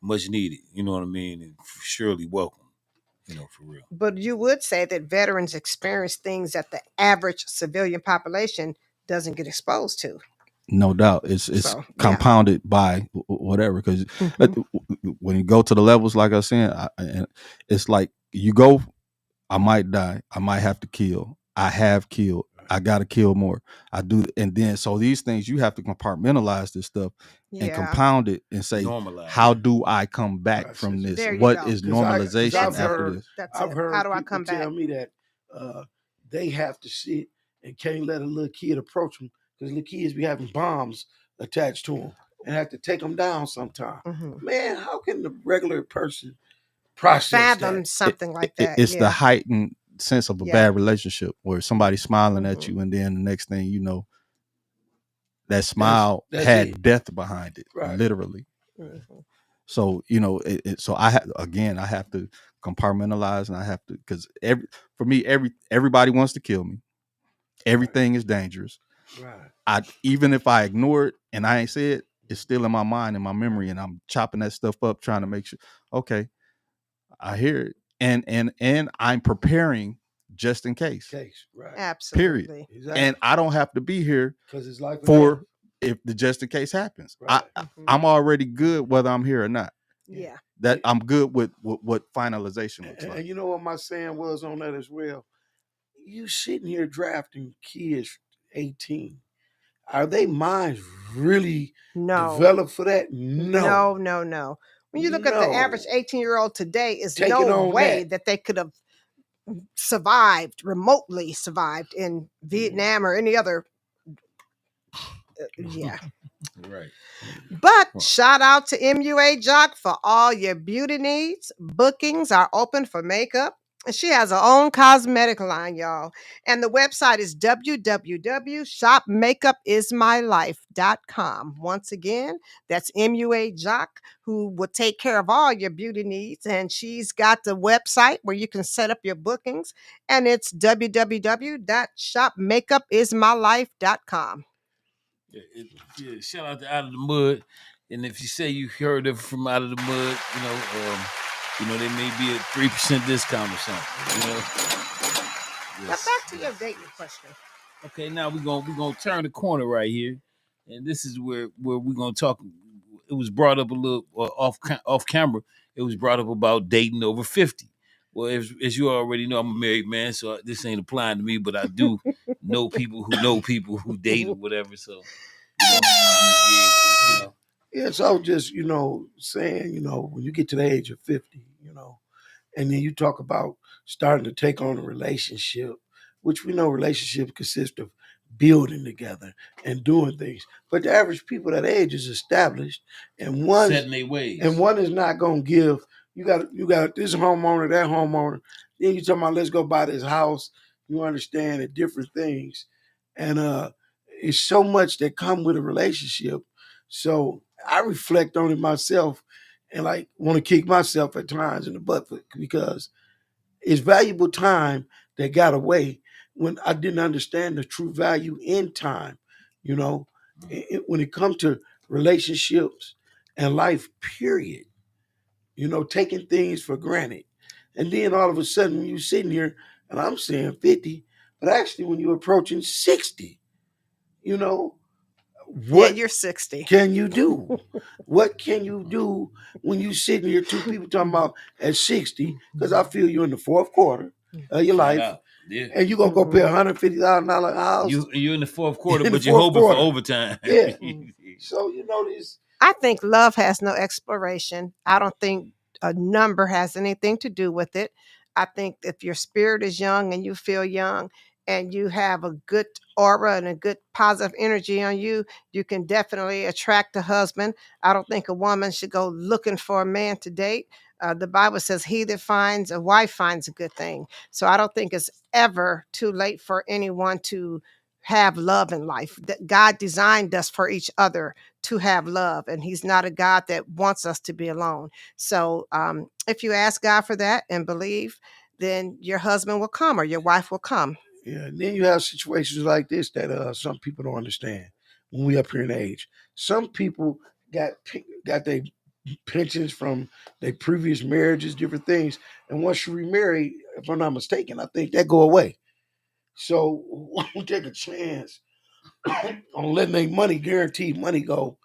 much needed. You know what I mean, and surely welcome. You know, for real. But you would say that veterans experience things that the average civilian population doesn't get exposed to. No doubt, it's So, yeah. compounded by whatever. Because Mhm. when you go to the levels, like I was saying, it's like you go. I might die. I might have to kill. I have killed. I got to kill more. I do, and then so these things you have to compartmentalize this stuff and Yeah. compound it and say, Normalize. how do I come back Right, from this? There you What go. is 'Cause normalization That's I've it. after heard, this? That's I've it. heard How do I people come tell back? me that they have to sit and can't let a little kid approach them because little kids be having bombs attached to them and have to take them down sometime. Mhm. Man, how can the regular person process Fathom that? something like that. It's the Yeah. heightened sense of a Yeah. bad relationship where somebody's smiling at Mhm. you, and then the next thing you know, that That's smile that's had it. death behind it, Right. literally. Mhm. So so I have to compartmentalize, and I have to, because for me everybody wants to kill me. Everything is dangerous. Right. I Even if I ignore it and I ain't say it, it's still in my mind and my memory, and I'm chopping that stuff up, trying to make sure. Okay, I hear it, and I'm preparing just in case. Case. Right. Period. Absolutely. Exactly. And I don't have to be here Because it's life or death. for if the just in case happens. Right. Mhm. I'm already good whether I'm here or not. Yeah. That I'm good with what finalization looks And like. you know what my saying was on that as well? You sitting here drafting kids 18. Are they minds really No. developed for that? No. No. When you look at the average No. 18-year-old today, is Taking no on way that. that they could have remotely survived in Vietnam or any other. Yeah. Right. But Well, shout out to MUA Jock for all your beauty needs. Bookings are open for makeup. And she has her own cosmetic line, y'all. And the website is www.shopmakeupismylife.com. Once again, that's MUA Jock, who will take care of all your beauty needs. And she's got the website where you can set up your bookings. And it's www.shopmakeupismylife.com. yeah, shout out to Out of the Mud. And if you say you heard of from Out of the Mud, there may be a 3% discount or something. Now back to your dating question. Okay, now we're gonna turn the corner right here, and this is where we're gonna talk. It was brought up a little off camera. It was brought up about dating over 50. Well, as you already know, I'm a married man, so this ain't applying to me. But I do know people who date or whatever. So you know. Yeah, so just, saying, when you get to the age of 50, and then you talk about starting to take on a relationship, which we know relationships consist of building together and doing things. But the average people that age is established, and Setting their ways. one is not gonna give. You got this homeowner, that homeowner. Then you talking about let's go buy this house. You understand the different things, and it's so much that come with a relationship. So I reflect on it myself, and like want to kick myself at times in the butt because it's valuable time that got away when I didn't understand the true value in time. You know, when it comes to relationships and life, period. Taking things for granted. And then all of a sudden you sitting here and I'm saying 50, but actually when you're approaching 60, you know, Yeah, what you're 60. can you do? What can you do when you sitting here, two people talking about at 60? Because I feel you're in the fourth quarter of your Flat life, out. Yeah. and you're gonna go pay $150,000 house You're in the fourth quarter, in the but you're fourth hoping for quarter. overtime. Yeah. So this. I think love has no exploration. I don't think a number has anything to do with it. I think if your spirit is young and you feel young and you have a good aura and a good positive energy on you, you can definitely attract a husband. I don't think a woman should go looking for a man to date. The Bible says, he that finds a wife finds a good thing. So I don't think it's ever too late for anyone to have love in life. That God designed us for each other to have love, and he's not a God that wants us to be alone. So if you ask God for that and believe, then your husband will come or your wife will come. Yeah, and then you have situations like this that some people don't understand when we up here in age. Some people got their pensions from their previous marriages, different things, and once you remarry, if I'm not mistaken, I think that go away. So we take a chance on letting their money, guaranteed money, go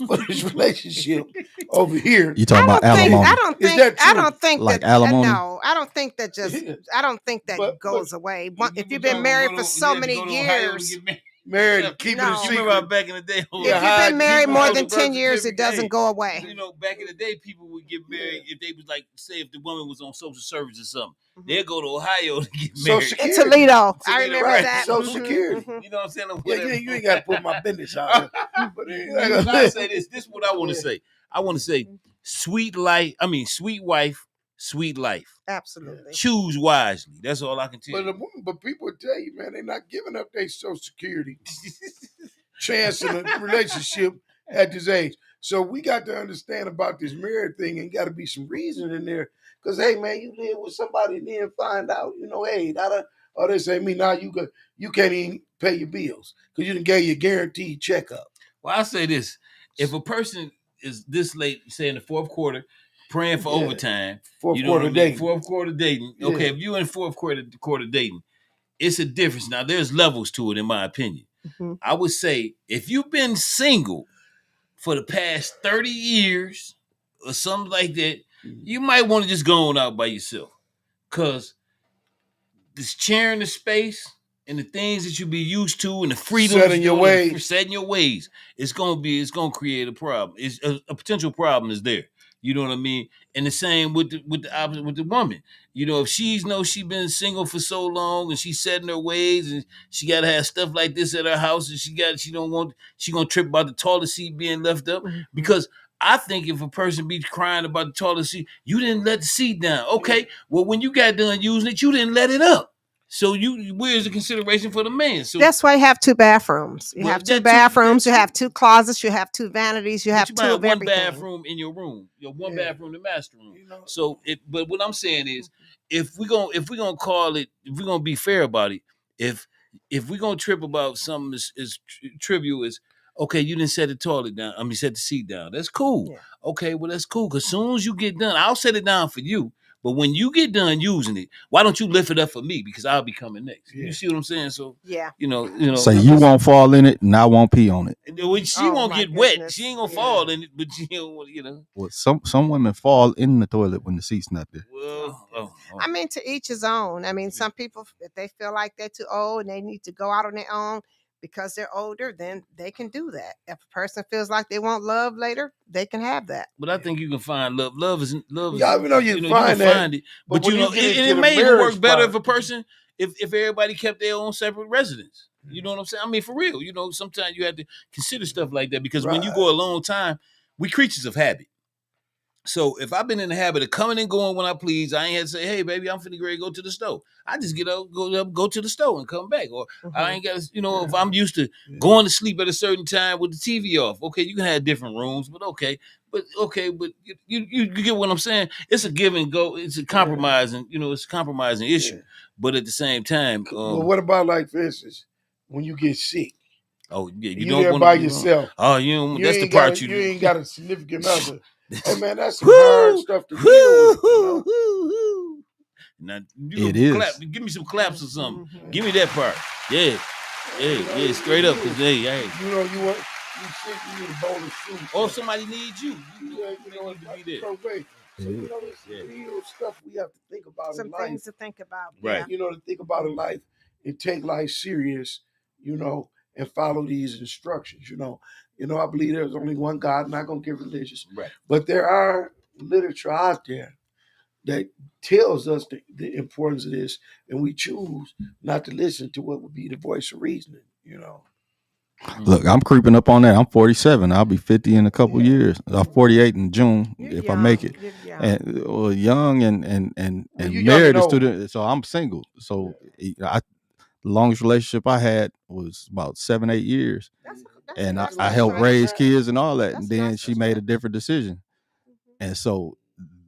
for this relationship over here. You talking about I alimony? don't Is think, that true? I don't think Like that, alimony? no, I don't think that just, I don't think that But goes away. You If you've talking been married go for to- so you had to many go to Ohio to years, get married. married, keep it a No. You remember how secret. back in the day? if Yeah, you've hide been married people more on than the 10 birth years, it certificate. doesn't go away. You know, back in the day, people would get married if they was like, say, if the woman was on social service or something, they'd go to Ohio to get Social married. In Security. Toledo, I Toledo, remember right. that. Social Security. You know what I'm saying? Or Yeah, whatever. you ain't got to put my business out there. But I say this. This is what I want to Yeah. say. I want to say, sweet life. I mean, sweet wife, sweet life. Absolutely. Choose wisely. That's all I can tell you. But people will tell you, man, they're not giving up their Social Security chance in a relationship at this age. So we got to understand about this marriage thing, and got to be some reason in there. Because hey, man, you live with somebody and then find out, hey, or they say me now you can't even pay your bills because you didn't get your guaranteed checkup. Well, I say this: if a person is this late, say in the fourth quarter, praying for overtime, Fourth you know quarter what I mean? dating. Fourth quarter dating. Okay, Yeah. if you in fourth quarter dating, it's a difference. Now, there's levels to it, in my opinion. Mhm. I would say if you've been single for the past 30 years or something like that, you might want to just go on out by yourself. Cause this sharing the space and the things that you be used to and the freedoms Setting your ways. setting your ways, it's gonna create a problem. It's a potential problem is there. You know what I mean? And the same with the opposite with the woman. You know, if she been single for so long and she's setting her ways and she gotta have stuff like this at her house and she gonna trip about the toilet seat being left up. Because I think if a person be crying about the toilet seat, you didn't let the seat down. Okay, well when you got done using it, you didn't let it up. So where's the consideration for the man? So That's why you have two bathrooms. You Well, have two that too- bathrooms, that you too. have two closets, you have two vanities, you but have you two might have of one everything. bathroom in your room, your one Yeah. bathroom, the master room. You know. So but what I'm saying is, if we're gonna call it, if we're gonna be fair about it, if we're gonna trip about something as trivial as, okay, you didn't set the toilet down, set the seat down. That's cool. Yeah. Okay, well that's cool. Cause soon as you get done, I'll set it down for you. But when you get done using it, why don't you lift it up for me? Because I'll be coming next. Yeah. You see what I'm saying? So Yeah. you know. Say you won't fall in it, and I won't pee on it. When she Oh, won't my get wet, goodness. she ain't gonna Yeah. fall in it, but you know. Well, some women fall in the toilet when the seat's not there. Well, I mean, to each his own. I mean, some people, if they feel like they're too old and they need to go out on their own because they're older, then they can do that. If a person feels like they want love later, they can have that. but I think you can find love. Love is Yeah, I know you you find can that, find it. but But when you know, you get and into it the may even work marriage better part- if a person, if everybody kept their own separate residence. You know what I'm saying? I mean, for real. You know, sometimes you have to consider stuff like that because when you go a long time, we creatures of habit. So if I've been in the habit of coming and going when I please, I ain't had to say, "Hey, baby, I'm finna ready to go to the store." I just get up, go to the store and come back. Or I ain't got to, if I'm used to going to sleep at a certain time with the TV off. Okay, you can have different rooms, but okay, but you get what I'm saying. It's a give and go. It's a compromising, it's a compromising issue. Yeah. But at the same time, But what about, like, for instance, when you get sick? oh yeah, You don't there want by to yourself. Oh, you don't, You that's the ain't part got you ain't got a significant other. Hey man, that's some Woo! hard stuff to deal with. You know? Now It you is. clap. Give me some claps or something. Mhm. Give me that part. Yeah, yeah, straight up. Cause hey, You sick, you need a bowl of soup. or if somebody needs you, you Yeah, need to like be there. probate. So it's Yeah. real stuff we have to think about Some in life. things to think about. Right. Yeah. To think about in life and take life serious, and follow these instructions. I believe there's only one God. I'm not gonna get religious, Right. but there are literature out there that tells us the importance of this, and we choose not to listen to what would be the voice of reasoning. Look, I'm creeping up on that. I'm 47. I'll be 50 in a couple Yeah. years. 48 in June You're if I young. make it. You're young. And young Well, and you young married and a old. student. So I'm single. So the longest relationship I had was about 7-8 years, That's and that's I nice, helped right? raise kids and all that. And That's then nice. she That's made right. a different decision. Mhm. And so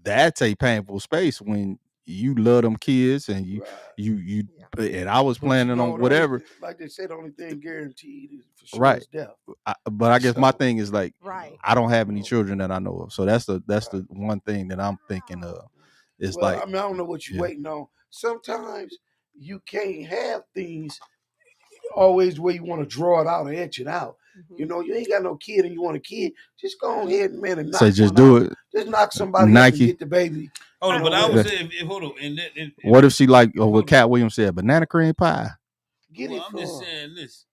that's a painful space when you love them kids and Right. you Yeah. and I was planning on whatever. Like they say, the only thing guaranteed is for sure Right. is death. But I guess my So, thing is like Right. I don't have any children that I know of. So that's the right. one thing that I'm thinking of. It's Well, like I mean, I don't know what you're yeah. waiting on. Sometimes you can't have things always the way you want to draw it out or etch it out. Mhm. You ain't got no kid and you want a kid. Just go ahead, man, and Say knock just one do out. it. Just knock somebody up and Nike. get the baby. Hold on, but I With was Yeah. saying, hold on, and What if she like what hold on. Cat Williams said, banana cream pie? get Well, it I'm for just her. saying this.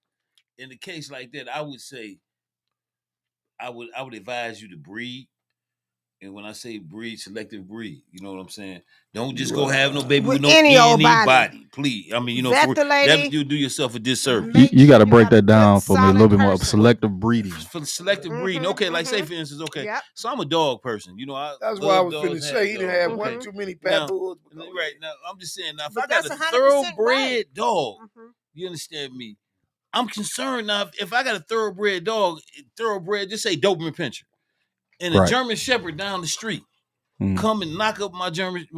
In a case like that, I would say I would advise you to breed. And when I say breed, selective breed, you know what I'm saying? Don't just go have no baby With with no any old body. anybody. Please. I mean, Vet for the that lady. you do yourself a disservice. You, Make you sure got to you break got a that good, down for me a little solid bit more. person. Selective breeding. For selective breeding. Mhm, Okay, like say mhm. for instance, okay. Yep. So I'm a dog person. You know, I That's why I love was dogs, finna have say he didn't dogs. have Okay. one too many pet Now, bulls. right now, I'm just saying now if I But got that's a 100% right. thoroughbred dog, Mhm. you understand me? I'm concerned now if I got a thoroughbred dog, just say Doberman Pinscher, and a Right. German Shepherd down the street come and knock up my Doberman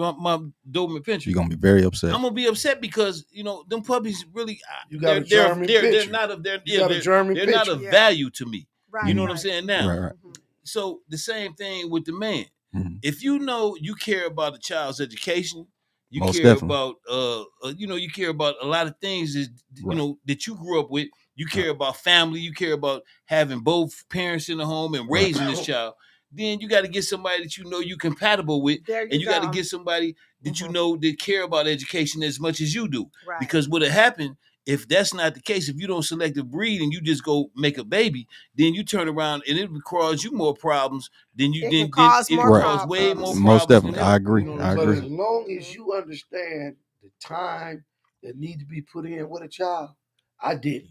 Pinscher, You're gonna be very upset. I'm gonna be upset because them puppies really You got a German they're picture. not of their You got a German they're not picture. of Yeah. value to me. You Right. know what Right. I'm saying now? Right, right. Mhm. So the same thing with the man. Mhm. If you know you care about a child's education, you Most care definitely. about you care about a lot of things that Right. that you grew up with. You Right. care about family. You care about having both parents in the home and Right. raising this child. Then you got to get somebody that you know you compatible with, There you and you got to go. get somebody that you Mhm. know that care about education as much as you do. Right. Because what'll happen if that's not the case, if you don't select a breed and you just go make a baby, then you turn around and it will cause you more problems than you It can then cause it more will Right. cause way more problems. Most problems than definitely. I help. agree. You know what I I'm But agree. as saying? long as Mhm. you understand the time that need to be put in with a child, I didn't.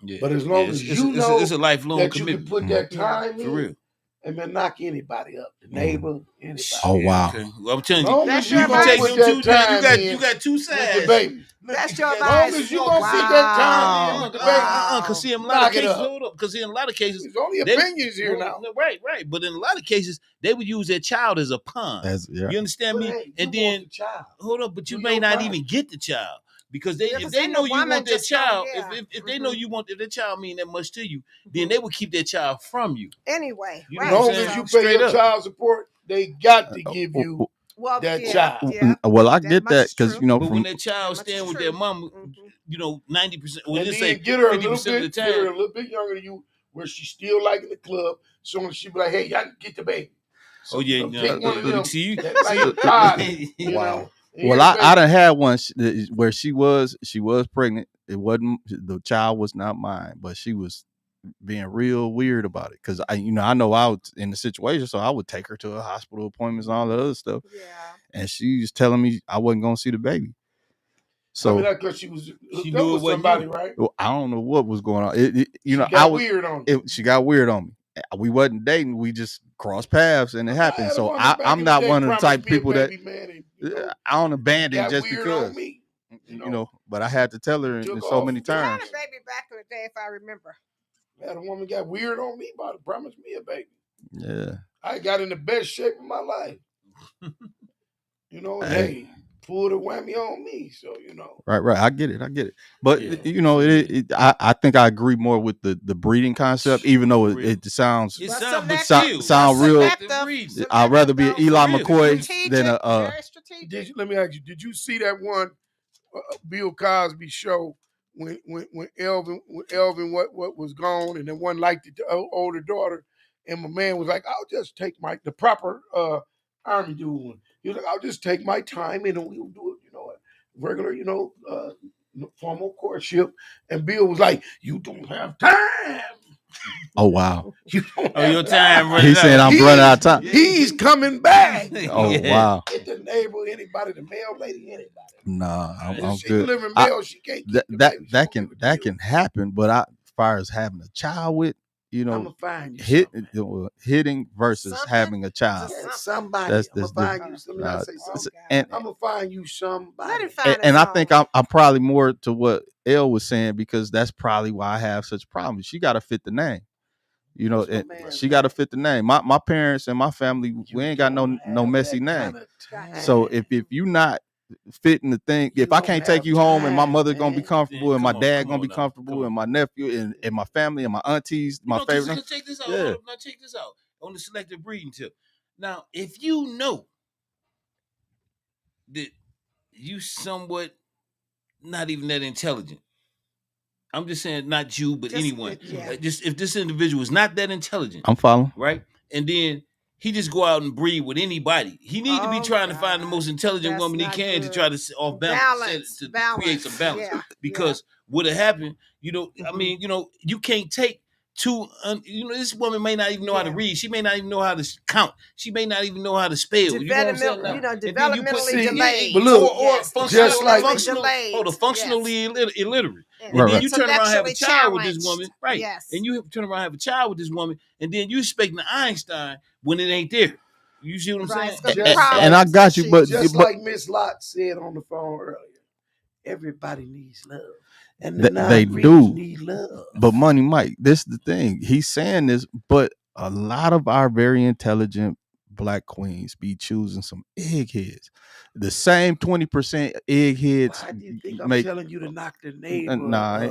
Yeah, But as yeah. long as you It's know a lifelong that you can commitment put that Yeah. time for in real. and then knock anybody up, the neighbor, anybody. Oh Yeah, wow. okay. Well, I'm telling you, Long That's as your you you can gonna take advice. put them two. that Now time you in got two with the sides. baby. That's You your got Long advice. as you gonna put that time in with the baby, Wow. Cause see, in a lot of knock it cases, up. hold up. Cause in a lot of cases, There's only they opinions here now. no, right. But in a lot of cases, they would use their child as a pawn. As yeah. You understand But me? hey, you And want then the child. hold up, but you Do may your not part. even get the child because Yeah, if 'cause they then the know you woman want that just don't. child, Yeah. if they know Mhm. you want if that child mean that much to you, then Mhm. they will keep that child from you. Anyway, You know what I'm right. Long saying? as you So, pay Straight your up. child support, they got to give you well, that yeah, child. yeah. Well, I That get much that is because true. But when from that That child much is staying with true. their mom, Mhm. 90%, well, And just then say get her a little 50% of the bit, get her time. a little bit younger than you, where she still like in the club. So she be like, "Hey, y'all get the baby." Oh So yeah, take one of them see you, that see. like God, wow. and Well, here the I baby. done had one where she was pregnant. It wasn't the child was not mine, but she was being real weird about it because I know I was in the situation, so I would take her to her hospital appointments and all the other stuff, Yeah. and she was telling me I wasn't gonna see the baby. I mean, So that's because she was She hooked up knew it with wasn't somebody, you. right? well, I don't know what was going on. She I got was weird on you. she got weird on me. We wasn't dating. We just crossed paths and it I happened. had a So woman back I'm in the not day one of the promised type of me a people that baby, man, and I don't abandon got just weird on because. me. But I had to tell her in Took so off. many You had terms. a baby back in the day, if I remember. Had a woman got weird on me about to promise me a baby. Yeah. I got in the best shape of my life. And Hey. hey, pulled a whammy on me. So Right. I get it. But Yeah. I think I agree more with the breeding concept, even though For real. it sounds It But sound, but selective, still, sound real. selective breeding. I'd rather be an though. Eli For real. McCoy than Strategic, very strategic. let me ask you, did you see that one Bill Cosby show when Elvin what was gone and then one liked the older daughter and my man was like, I'll just take the proper army dude one. He was like, I'll just take my time and we'll do it, regular, formal courtship. And Bill was like, you don't have time. Oh wow. You don't Oh, have your time running He's saying out. I'm running out of time. He's coming back. Oh Yeah. wow. Get the neighbor, anybody, the mail lady, anybody. Nah, Right. I'm She good. delivering I, mail. She can't keep the baby. She that gonna give can it to you. happen, but as far as having a child with, you I'm know, gonna find you something. hitting versus Something? having a child. Just Yeah, something. somebody. That's I'm gonna different. find you. Let me Uh, not say Oh, something. God. I'm gonna find you somebody. Let him find and his I own. think I'm probably more to what Elle was saying, because that's probably why I have such problems. She got to fit the name. You know, That's my man's she got to name. fit the name. My parents and my family, we You ain't got don't no have messy that name. kind of So time. if you not fitting the thing, You if I don't can't take have you home and my time, mother gonna be man. comfortable and my Come on, dad come gonna on be now. Come comfortable on. and my nephew and my family and my aunties, You my know, favorite, check this out. yeah. Hold up. Now check this out on the selective breeding tip. Now, if you know that you somewhat not even that intelligent, I'm just saying not you, but Just, anyone. yeah. Just if this individual is not that intelligent, I'm following. right? And then he just go out and breed with anybody. He need to be Oh, trying to find the God. most intelligent That's woman he not can to good. try to off balance, to create some balance. Yeah. Because what had happened, you know, I Mhm. mean, you know, you can't take two. You know, this woman may not even know how to Yeah. read. She may not even know how to count. She may not even know how to spell. You know what I'm saying? Developmental, Now, and then you put developmentally delayed. but look, or Yes, just like- developmentally functionally illiterate. and And then Right. you turn around and have a intellectually child with this challenged. woman, right? Yes. And you turn around and have a child with this woman, and then you expecting the Einstein when it ain't there. You see what I'm Right, saying? it's gonna be Just problems And I got you, but just but like Miss Lott said on the phone earlier, everybody needs love, and the they non-breeders do. need love. But Money Mike, this is the thing. He's saying this, but a lot of our very intelligent black queens be choosing some eggheads. The same 20% eggheads Why do you think I'm make telling you to knock the neighbor nah.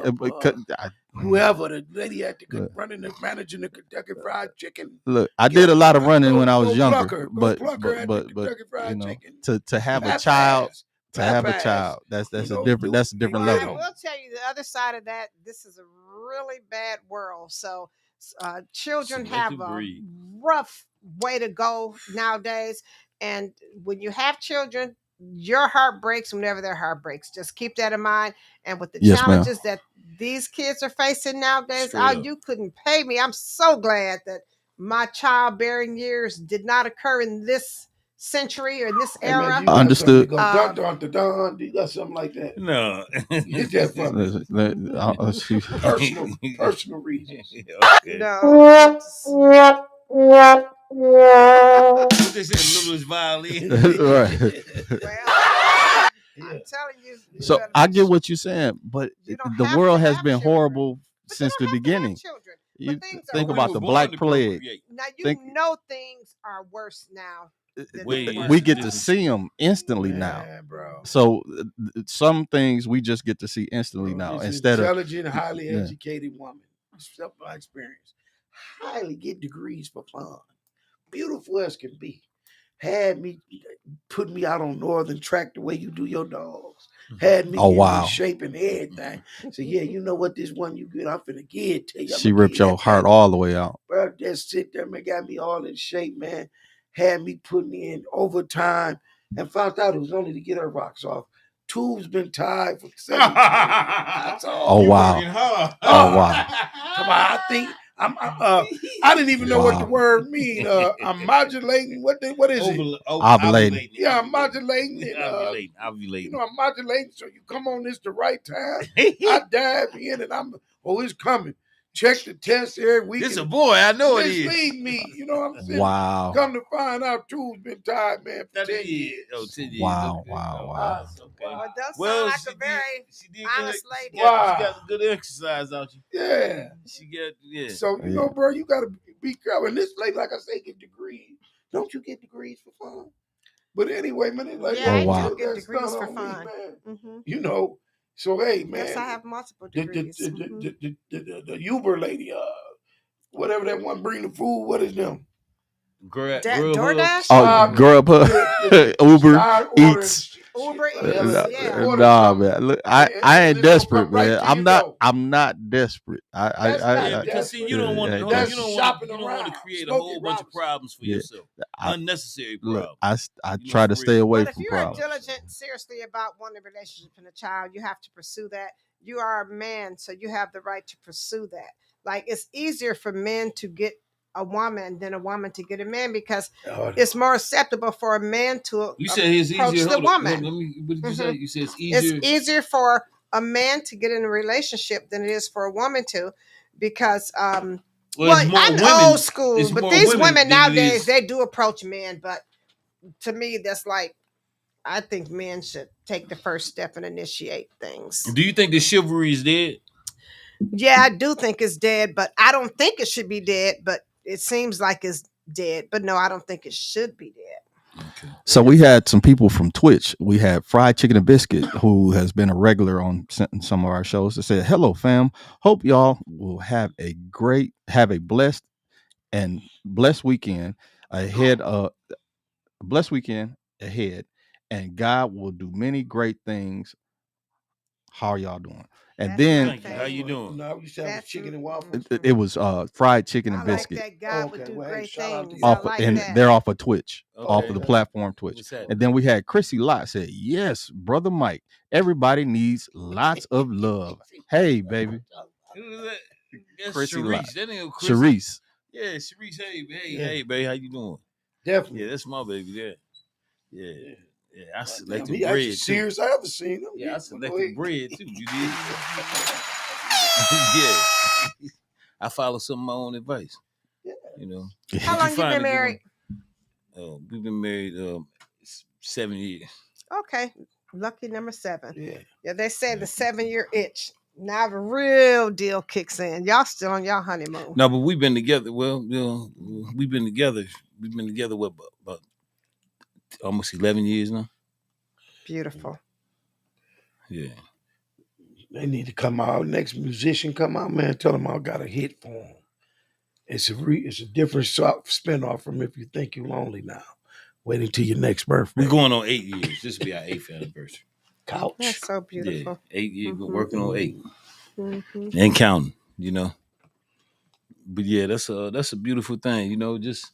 whoever the lady at the Look. running the managing the Kentucky Fried Chicken? Look, I did a lot of running Go- when I was go younger, pluck her. Go but pluck her at the Kentucky you Fried know, Chicken. to have a Bypass. child, Bypass. that's You a know, different do- Well, get I level. 'em. will tell you the other side of that. This is a really bad world. So, children have Selective a breed. rough way to go nowadays. And when you have children, your heart breaks whenever their heart breaks. Just keep that in mind. And with the Yes, ma'am. challenges that these kids are facing nowadays, Straight up. you couldn't pay me. I'm so glad that my childbearing years did not occur in this century or this Hey man, era. you got Understood. something to go dun dun dun dun. Do you got something like that? No. Get that from me. Personal reasons. Okay. No. What they say, littlest violin. Right. Well, Yeah. I'm telling you, you So better I be get what you're saying, but You don't the have world to has have been children. horrible But you since don't the have to have beginning. children. You But things think are about worse. the born Black to Plague. procreate. Now you Think know things are worse now. Than Way they were. we get to different. see them instantly now. Man, bro. So some things we just get to see instantly Bro, now this instead of intelligent, highly yeah. educated woman, self my experience, highly get degrees for fun, beautiful as can be. Had me put me out on Northern Track the way you do your dogs. Had me Oh, in wow. this shape and everything. So yeah, you know what this one you get, I'm finna give it to you. She ripped your heart all the way out. Bro, just sit there, man, got me all in shape, man. Had me putting in overtime and found out it was only to get her rocks off. Tubes been tied for 17 years. That's all. Oh wow. Oh wow. Come on, I think I didn't even know what the Wow. word mean. I'm modulating. What is it? Ovulating. Yeah, I'm modulating. And, Ovulating. I'm modulating. So you come on this the right time. I dive in and it's coming. Check the test every week. This a boy, I know it is. Mislead me. You know what I'm saying? Wow. Come to find out, two's been tied, man, for 10 years. Oh, 10 years. Wow, Okay. wow, Oh, wow. okay. Well, it does Well, sound like a very she did honest good. lady. She got Wow. good exercise out you. Yeah. She got So, you know, bro, you got to be careful. And this lady, like I say, get degrees. Don't you get degrees for fun? But anyway, man, it's like, Yeah, Oh, I wow. do get that's degrees done for on me, fun. man. Mhm. You know, so hey, man. Yes, I have multiple the, degrees. the Uber lady, whatever that one bring the food, what is them? DoorDash? Oh, Grubhub, Uber Start ordering Eats. shit, Uber for the hell Eats, of it. yeah. Order Nah, something, man. Look, and I ain't it's gonna desperate, come right man. to I'm your not. door. I'm not desperate. That's not Yeah, because see, you don't want to. That's You don't shopping want to around, create a Smokey whole bunch of Robinson. problems for Yeah. yourself. I- Unnecessary Look, problems. I You know, try to for stay real. away But if from you are problems. diligent, seriously about wanting a relationship and a child, you have to pursue that. You are a man, so you have the right to pursue that. like it's easier for men to get a woman than a woman to get a man because Oh, it's more acceptable for a man to You said it's approach easier. the Hold on, woman. let me. What did you say? You said it's It's easier. easier for a man to get in a relationship than it is for a woman to, because Well, it's more I'm women. old school, It's but more these women women than it nowadays is. they do approach men, but to me that's like, I think men should take the first step and initiate things. Do you think the chivalry is dead? Yeah, I do think it's dead, but I don't think it should be dead, but it seems like it's dead. But no, I don't think it should be dead. Okay. So we had some people from Twitch. We had Fried Chicken and Biscuit, who has been a regular on some of our shows, that said, "Hello, fam. Hope y'all will have a blessed and blessed weekend ahead. Blessed weekend ahead, and God will do many great things. How are y'all doing?" And That's then my Thank you. How you favorite. doing? No, you said it was That's chicken and waffles. it was Fried Chicken I and like Biscuit that God would Okay, do well, hey, great shout out to things. y'all. I off, like and that. they're off of Twitch, off Okay. of the platform Twitch. What's that? And then we had Chrissy Lott said, "Yes, brother Mike, everybody needs lots of love. Hey, baby." Who was that? That's Chrissy Lott. Sharice. That ain't Chris. Sharice. Yeah, Sharice. Hey, Yeah. hey, baby. How you doing? Definitely. Yeah, that's my baby. Yeah. Yeah. I Damn, selected he actually bread too. serious. I ever seen him. Yeah, I Go selected ahead. bread too. You did? Yeah. I follow some of my own advice. Yeah. You know. How Did long you find been a good one? married? We've been married 7 years. Okay, lucky number 7. Yeah. Yeah, they say the 7-year itch. Now the real deal kicks in. Y'all still on y'all honeymoon. No, but we've been together. Well, you know, we've been together. We've been together what about almost 11 years now. Beautiful. Yeah. They need to come out. Next musician come out, man. Tell them I got a hit for them. It's a different spinoff from If You Think You're Lonely Now. Waiting till your next birthday. We're going on 8 years. This will be our 8th anniversary. Couch. That's so beautiful. Yeah, 8 years. We're Mhm. working on 8 Mhm. and counting. You know. But yeah, that's a beautiful thing. You know, just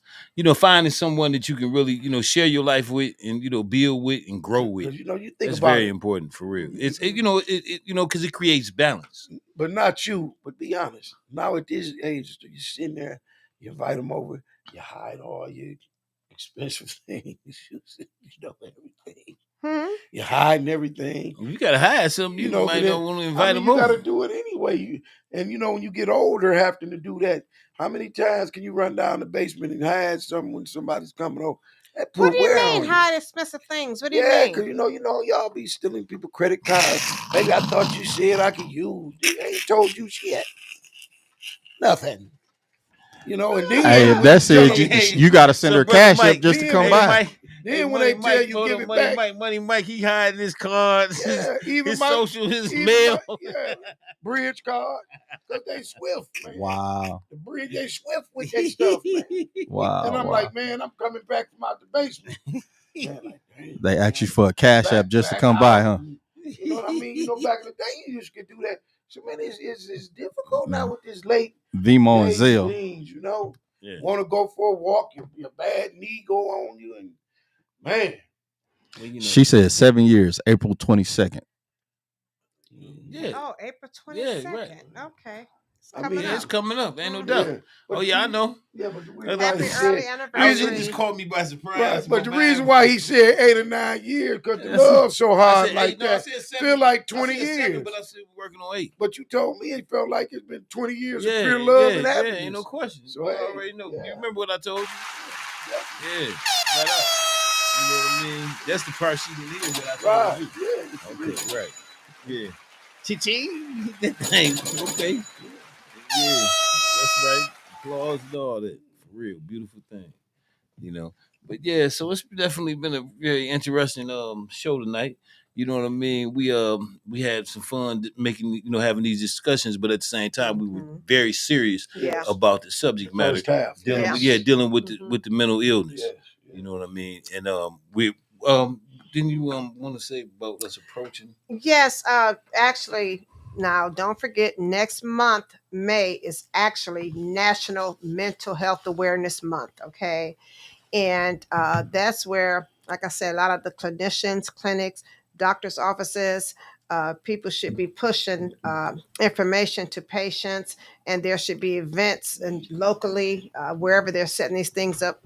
finding someone that you can really share your life with and build with and grow with. You think That's about very it. important for real. It's because it creates balance. But not you. But be honest. Now at this age, you sitting there, you invite them over, you hide all your expensive things, everything. You're hiding everything. You gotta hide something. You might not want to invite them you over. got to do it anyway. And when you get older, having to do that, how many times can you run down the basement and hide something when somebody's coming over? What do you mean hide expensive things? What do you mean? Because y'all be stealing people credit cards. Baby, I thought you said I could use. I ain't told you shit. Nothing. And then Hey, if that's it, you got to send her cash up just to come by. Then when they tell you give it back, Money Mike, he hiding his cards, his social, his mail, bridge card, because they swift, man. Wow. The bridge, they swift with that stuff, man. Wow. And I'm like, man, I'm coming back from out the basement. Man, like, they ask you for a cash app just to come by, huh? You know what I mean? Back in the day, you used to do that. So, man, it's difficult now with this late Vimo and Zelle. things, Want to go for a walk, your bad knee go on you, and man. Well, she said 7 years, April 22nd. Yeah. Oh, April 22nd. Yeah, right. Okay. It's coming up. Ain't no doubt. Yeah. I know. Yeah, but the reason Happy early anniversary. It just caught me by surprise. Right, but the reason why he said 8 or 9 years, because the love's so hard like that. Feel like 20 years. 7, but I said we're working on 8. But you told me it felt like it's been 20 years of pure love and happiness. Yeah, ain't no question. So I already know. You remember what I told you? Yeah. Right up. You know what I mean? That's the part she didn't hear what I told you. Yeah. Okay, right. Yeah. Ching, that thing. Okay. Yeah, that's right. Applause and all that. For real. Beautiful thing. But yeah, so it's definitely been a very interesting show tonight. You know what I mean? We had some fun making having these discussions, but at the same time we were very serious about the subject matter. Dealing with the mental illness. Yes. You know what I mean? And we didn't you want to say about us approaching? Yes, actually, now don't forget next month, May, is actually National Mental Health Awareness Month, okay? And that's where, like I said, a lot of the clinicians, clinics, doctors' offices, People should be pushing information to patients, and there should be events and locally wherever they're setting these things up,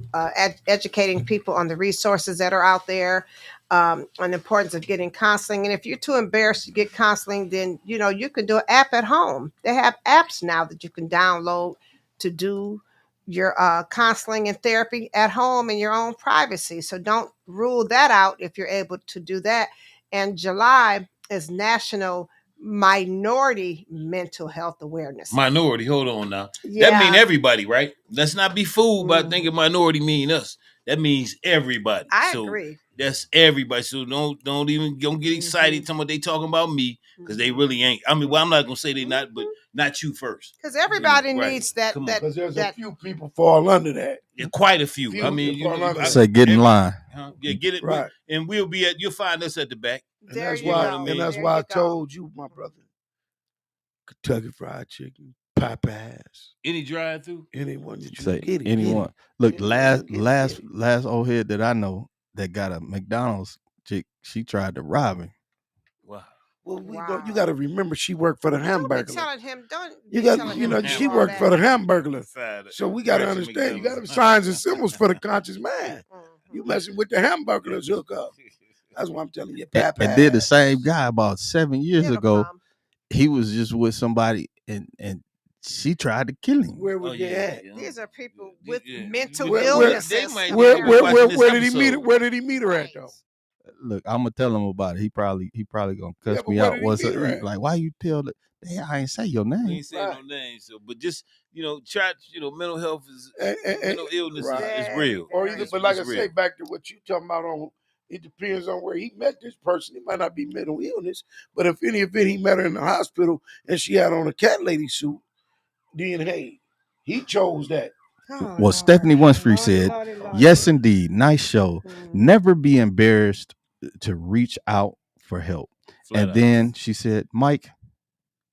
educating people on the resources that are out there, on the importance of getting counseling. And if you're too embarrassed to get counseling, then you can do an app at home. They have apps now that you can download to do your counseling and therapy at home in your own privacy. So don't rule that out if you're able to do that. And July is National Minority Mental Health Awareness. Minority, hold on now. Yeah. That mean everybody, right? Let's not be fooled by Mhm. thinking minority mean us. That means everybody. I So agree. that's everybody. So don't get excited talking about they talking about me, because they really ain't. I mean, well, I'm not gonna say they not, but not you first. Because everybody Right. needs that. Come on. that Because there's a that few people fall under that. Yeah, quite a few. Few I mean, people fall under that. Say get in line. Yeah, get it. Right. And we'll be you'll find us at the back. And there that's you why, go. and that's There why you I go. told you, my brother, Kentucky Fried Chicken, Popeyes, Any drive through? anyone that you Say get it. anyone. Look, Anyone last old head that I know that got a McDonald's chick, she tried to rob him. Wow. Well, Wow. you got to remember she worked for the Don't be Hamburger. telling him. Don't You be got, telling you him know, to do she all worked that. for the Hamburger. Side of So we got to Ratchet understand, you got to McDonald's. signs and symbols for the conscious man. Mhm. You messing with the Hamburgers hook up. That's what I'm telling you, And Popeyes. then the same guy about 7 years Give 'em ago, some. he was just with somebody and she tried to kill him. Where was they at? These are people Yeah, with yeah. mental Where- illnesses. They might Where, be apparently. watching this where did he meet? episode. Where did he meet her at though? Look, I'm gonna tell him about it. He probably gonna cuss Yeah, but me where out. did he What's meet her he, at? like? Why you tell that? I ain't say your We name. ain't saying no names, so but just try. Mental health is mental illness Right. is real. Or Very either, It's- but like I it's say, real. back to what you talking about on. It depends on where he met this person. It might not be mental illness, but if any event he met her in the hospital and she had on a cat lady suit, then hey, he chose that. Oh, Well, Stephanie Winfrey Lordy, said, Lordy, Lordy. "Yes, indeed, nice show. Mm. Never be embarrassed to reach out for help." Flat And out. then she said, "Mike,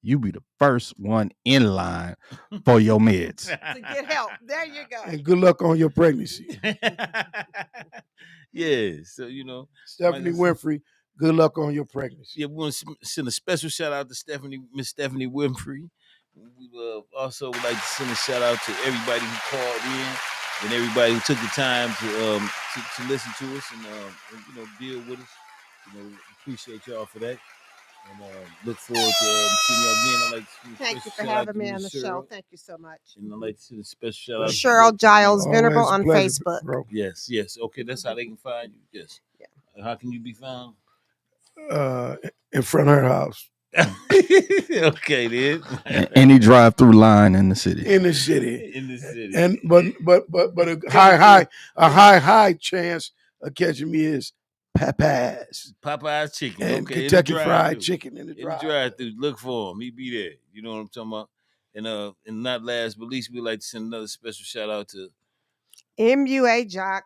you be the first one in line for your meds." To get help. There you go. And good luck on your pregnancy. Yeah, so Stephanie Like I said- Winfrey, good luck on your pregnancy. yeah, we want to send a special shout out to Miss Stephanie Winfrey. We also would like to send a shout out to everybody who called in and everybody who took the time to listen to us and deal with us. Appreciate y'all for that. And look forward to seeing y'all again. I'd like to send a Thank you special for shout out having to me Miss on the show. Cheryl. Thank you so much. And I'd like to send a special shout out to Sheryl Jiles-Venerable Always a on pleasure, Facebook. bro. Yes. Okay, that's how they can find you. Yes. Yeah. How can you be found? In front of her house. Okay, then. Any drive-through line in the city. In the city. In the city. And but a high chance of catching me is Popeye's chicken. and Okay, Kentucky in the Fried drive-thru. Chicken in the In the drive. drive-thru. Look for him. He be there. You know what I'm talking about? And not last but least, we'd like to send another special shout out to MUA Jock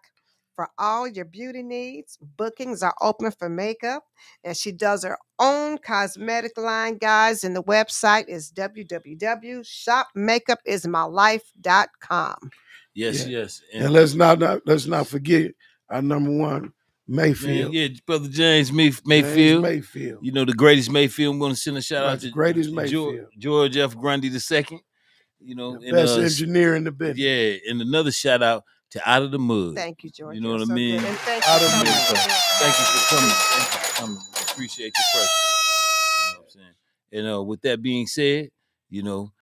for all your beauty needs. Bookings are open for makeup, and she does her own cosmetic line, guys. And the website is www.shopmakeupismylife.com. Yes. And let's not forget our number one, Mayfield. Man, brother James Mayfield. James Mayfield. The greatest Mayfield. We want to send a shout out to greatest Mayfield. George F. Grundy II. The best engineer in the business. Yeah, and another shout out to Out of the Mud. Thank you, George. You know You're what so I mean? good. And thank Out you of so the much. mud. Thank you for coming. Appreciate your presence. You know what I'm saying? And with that being said,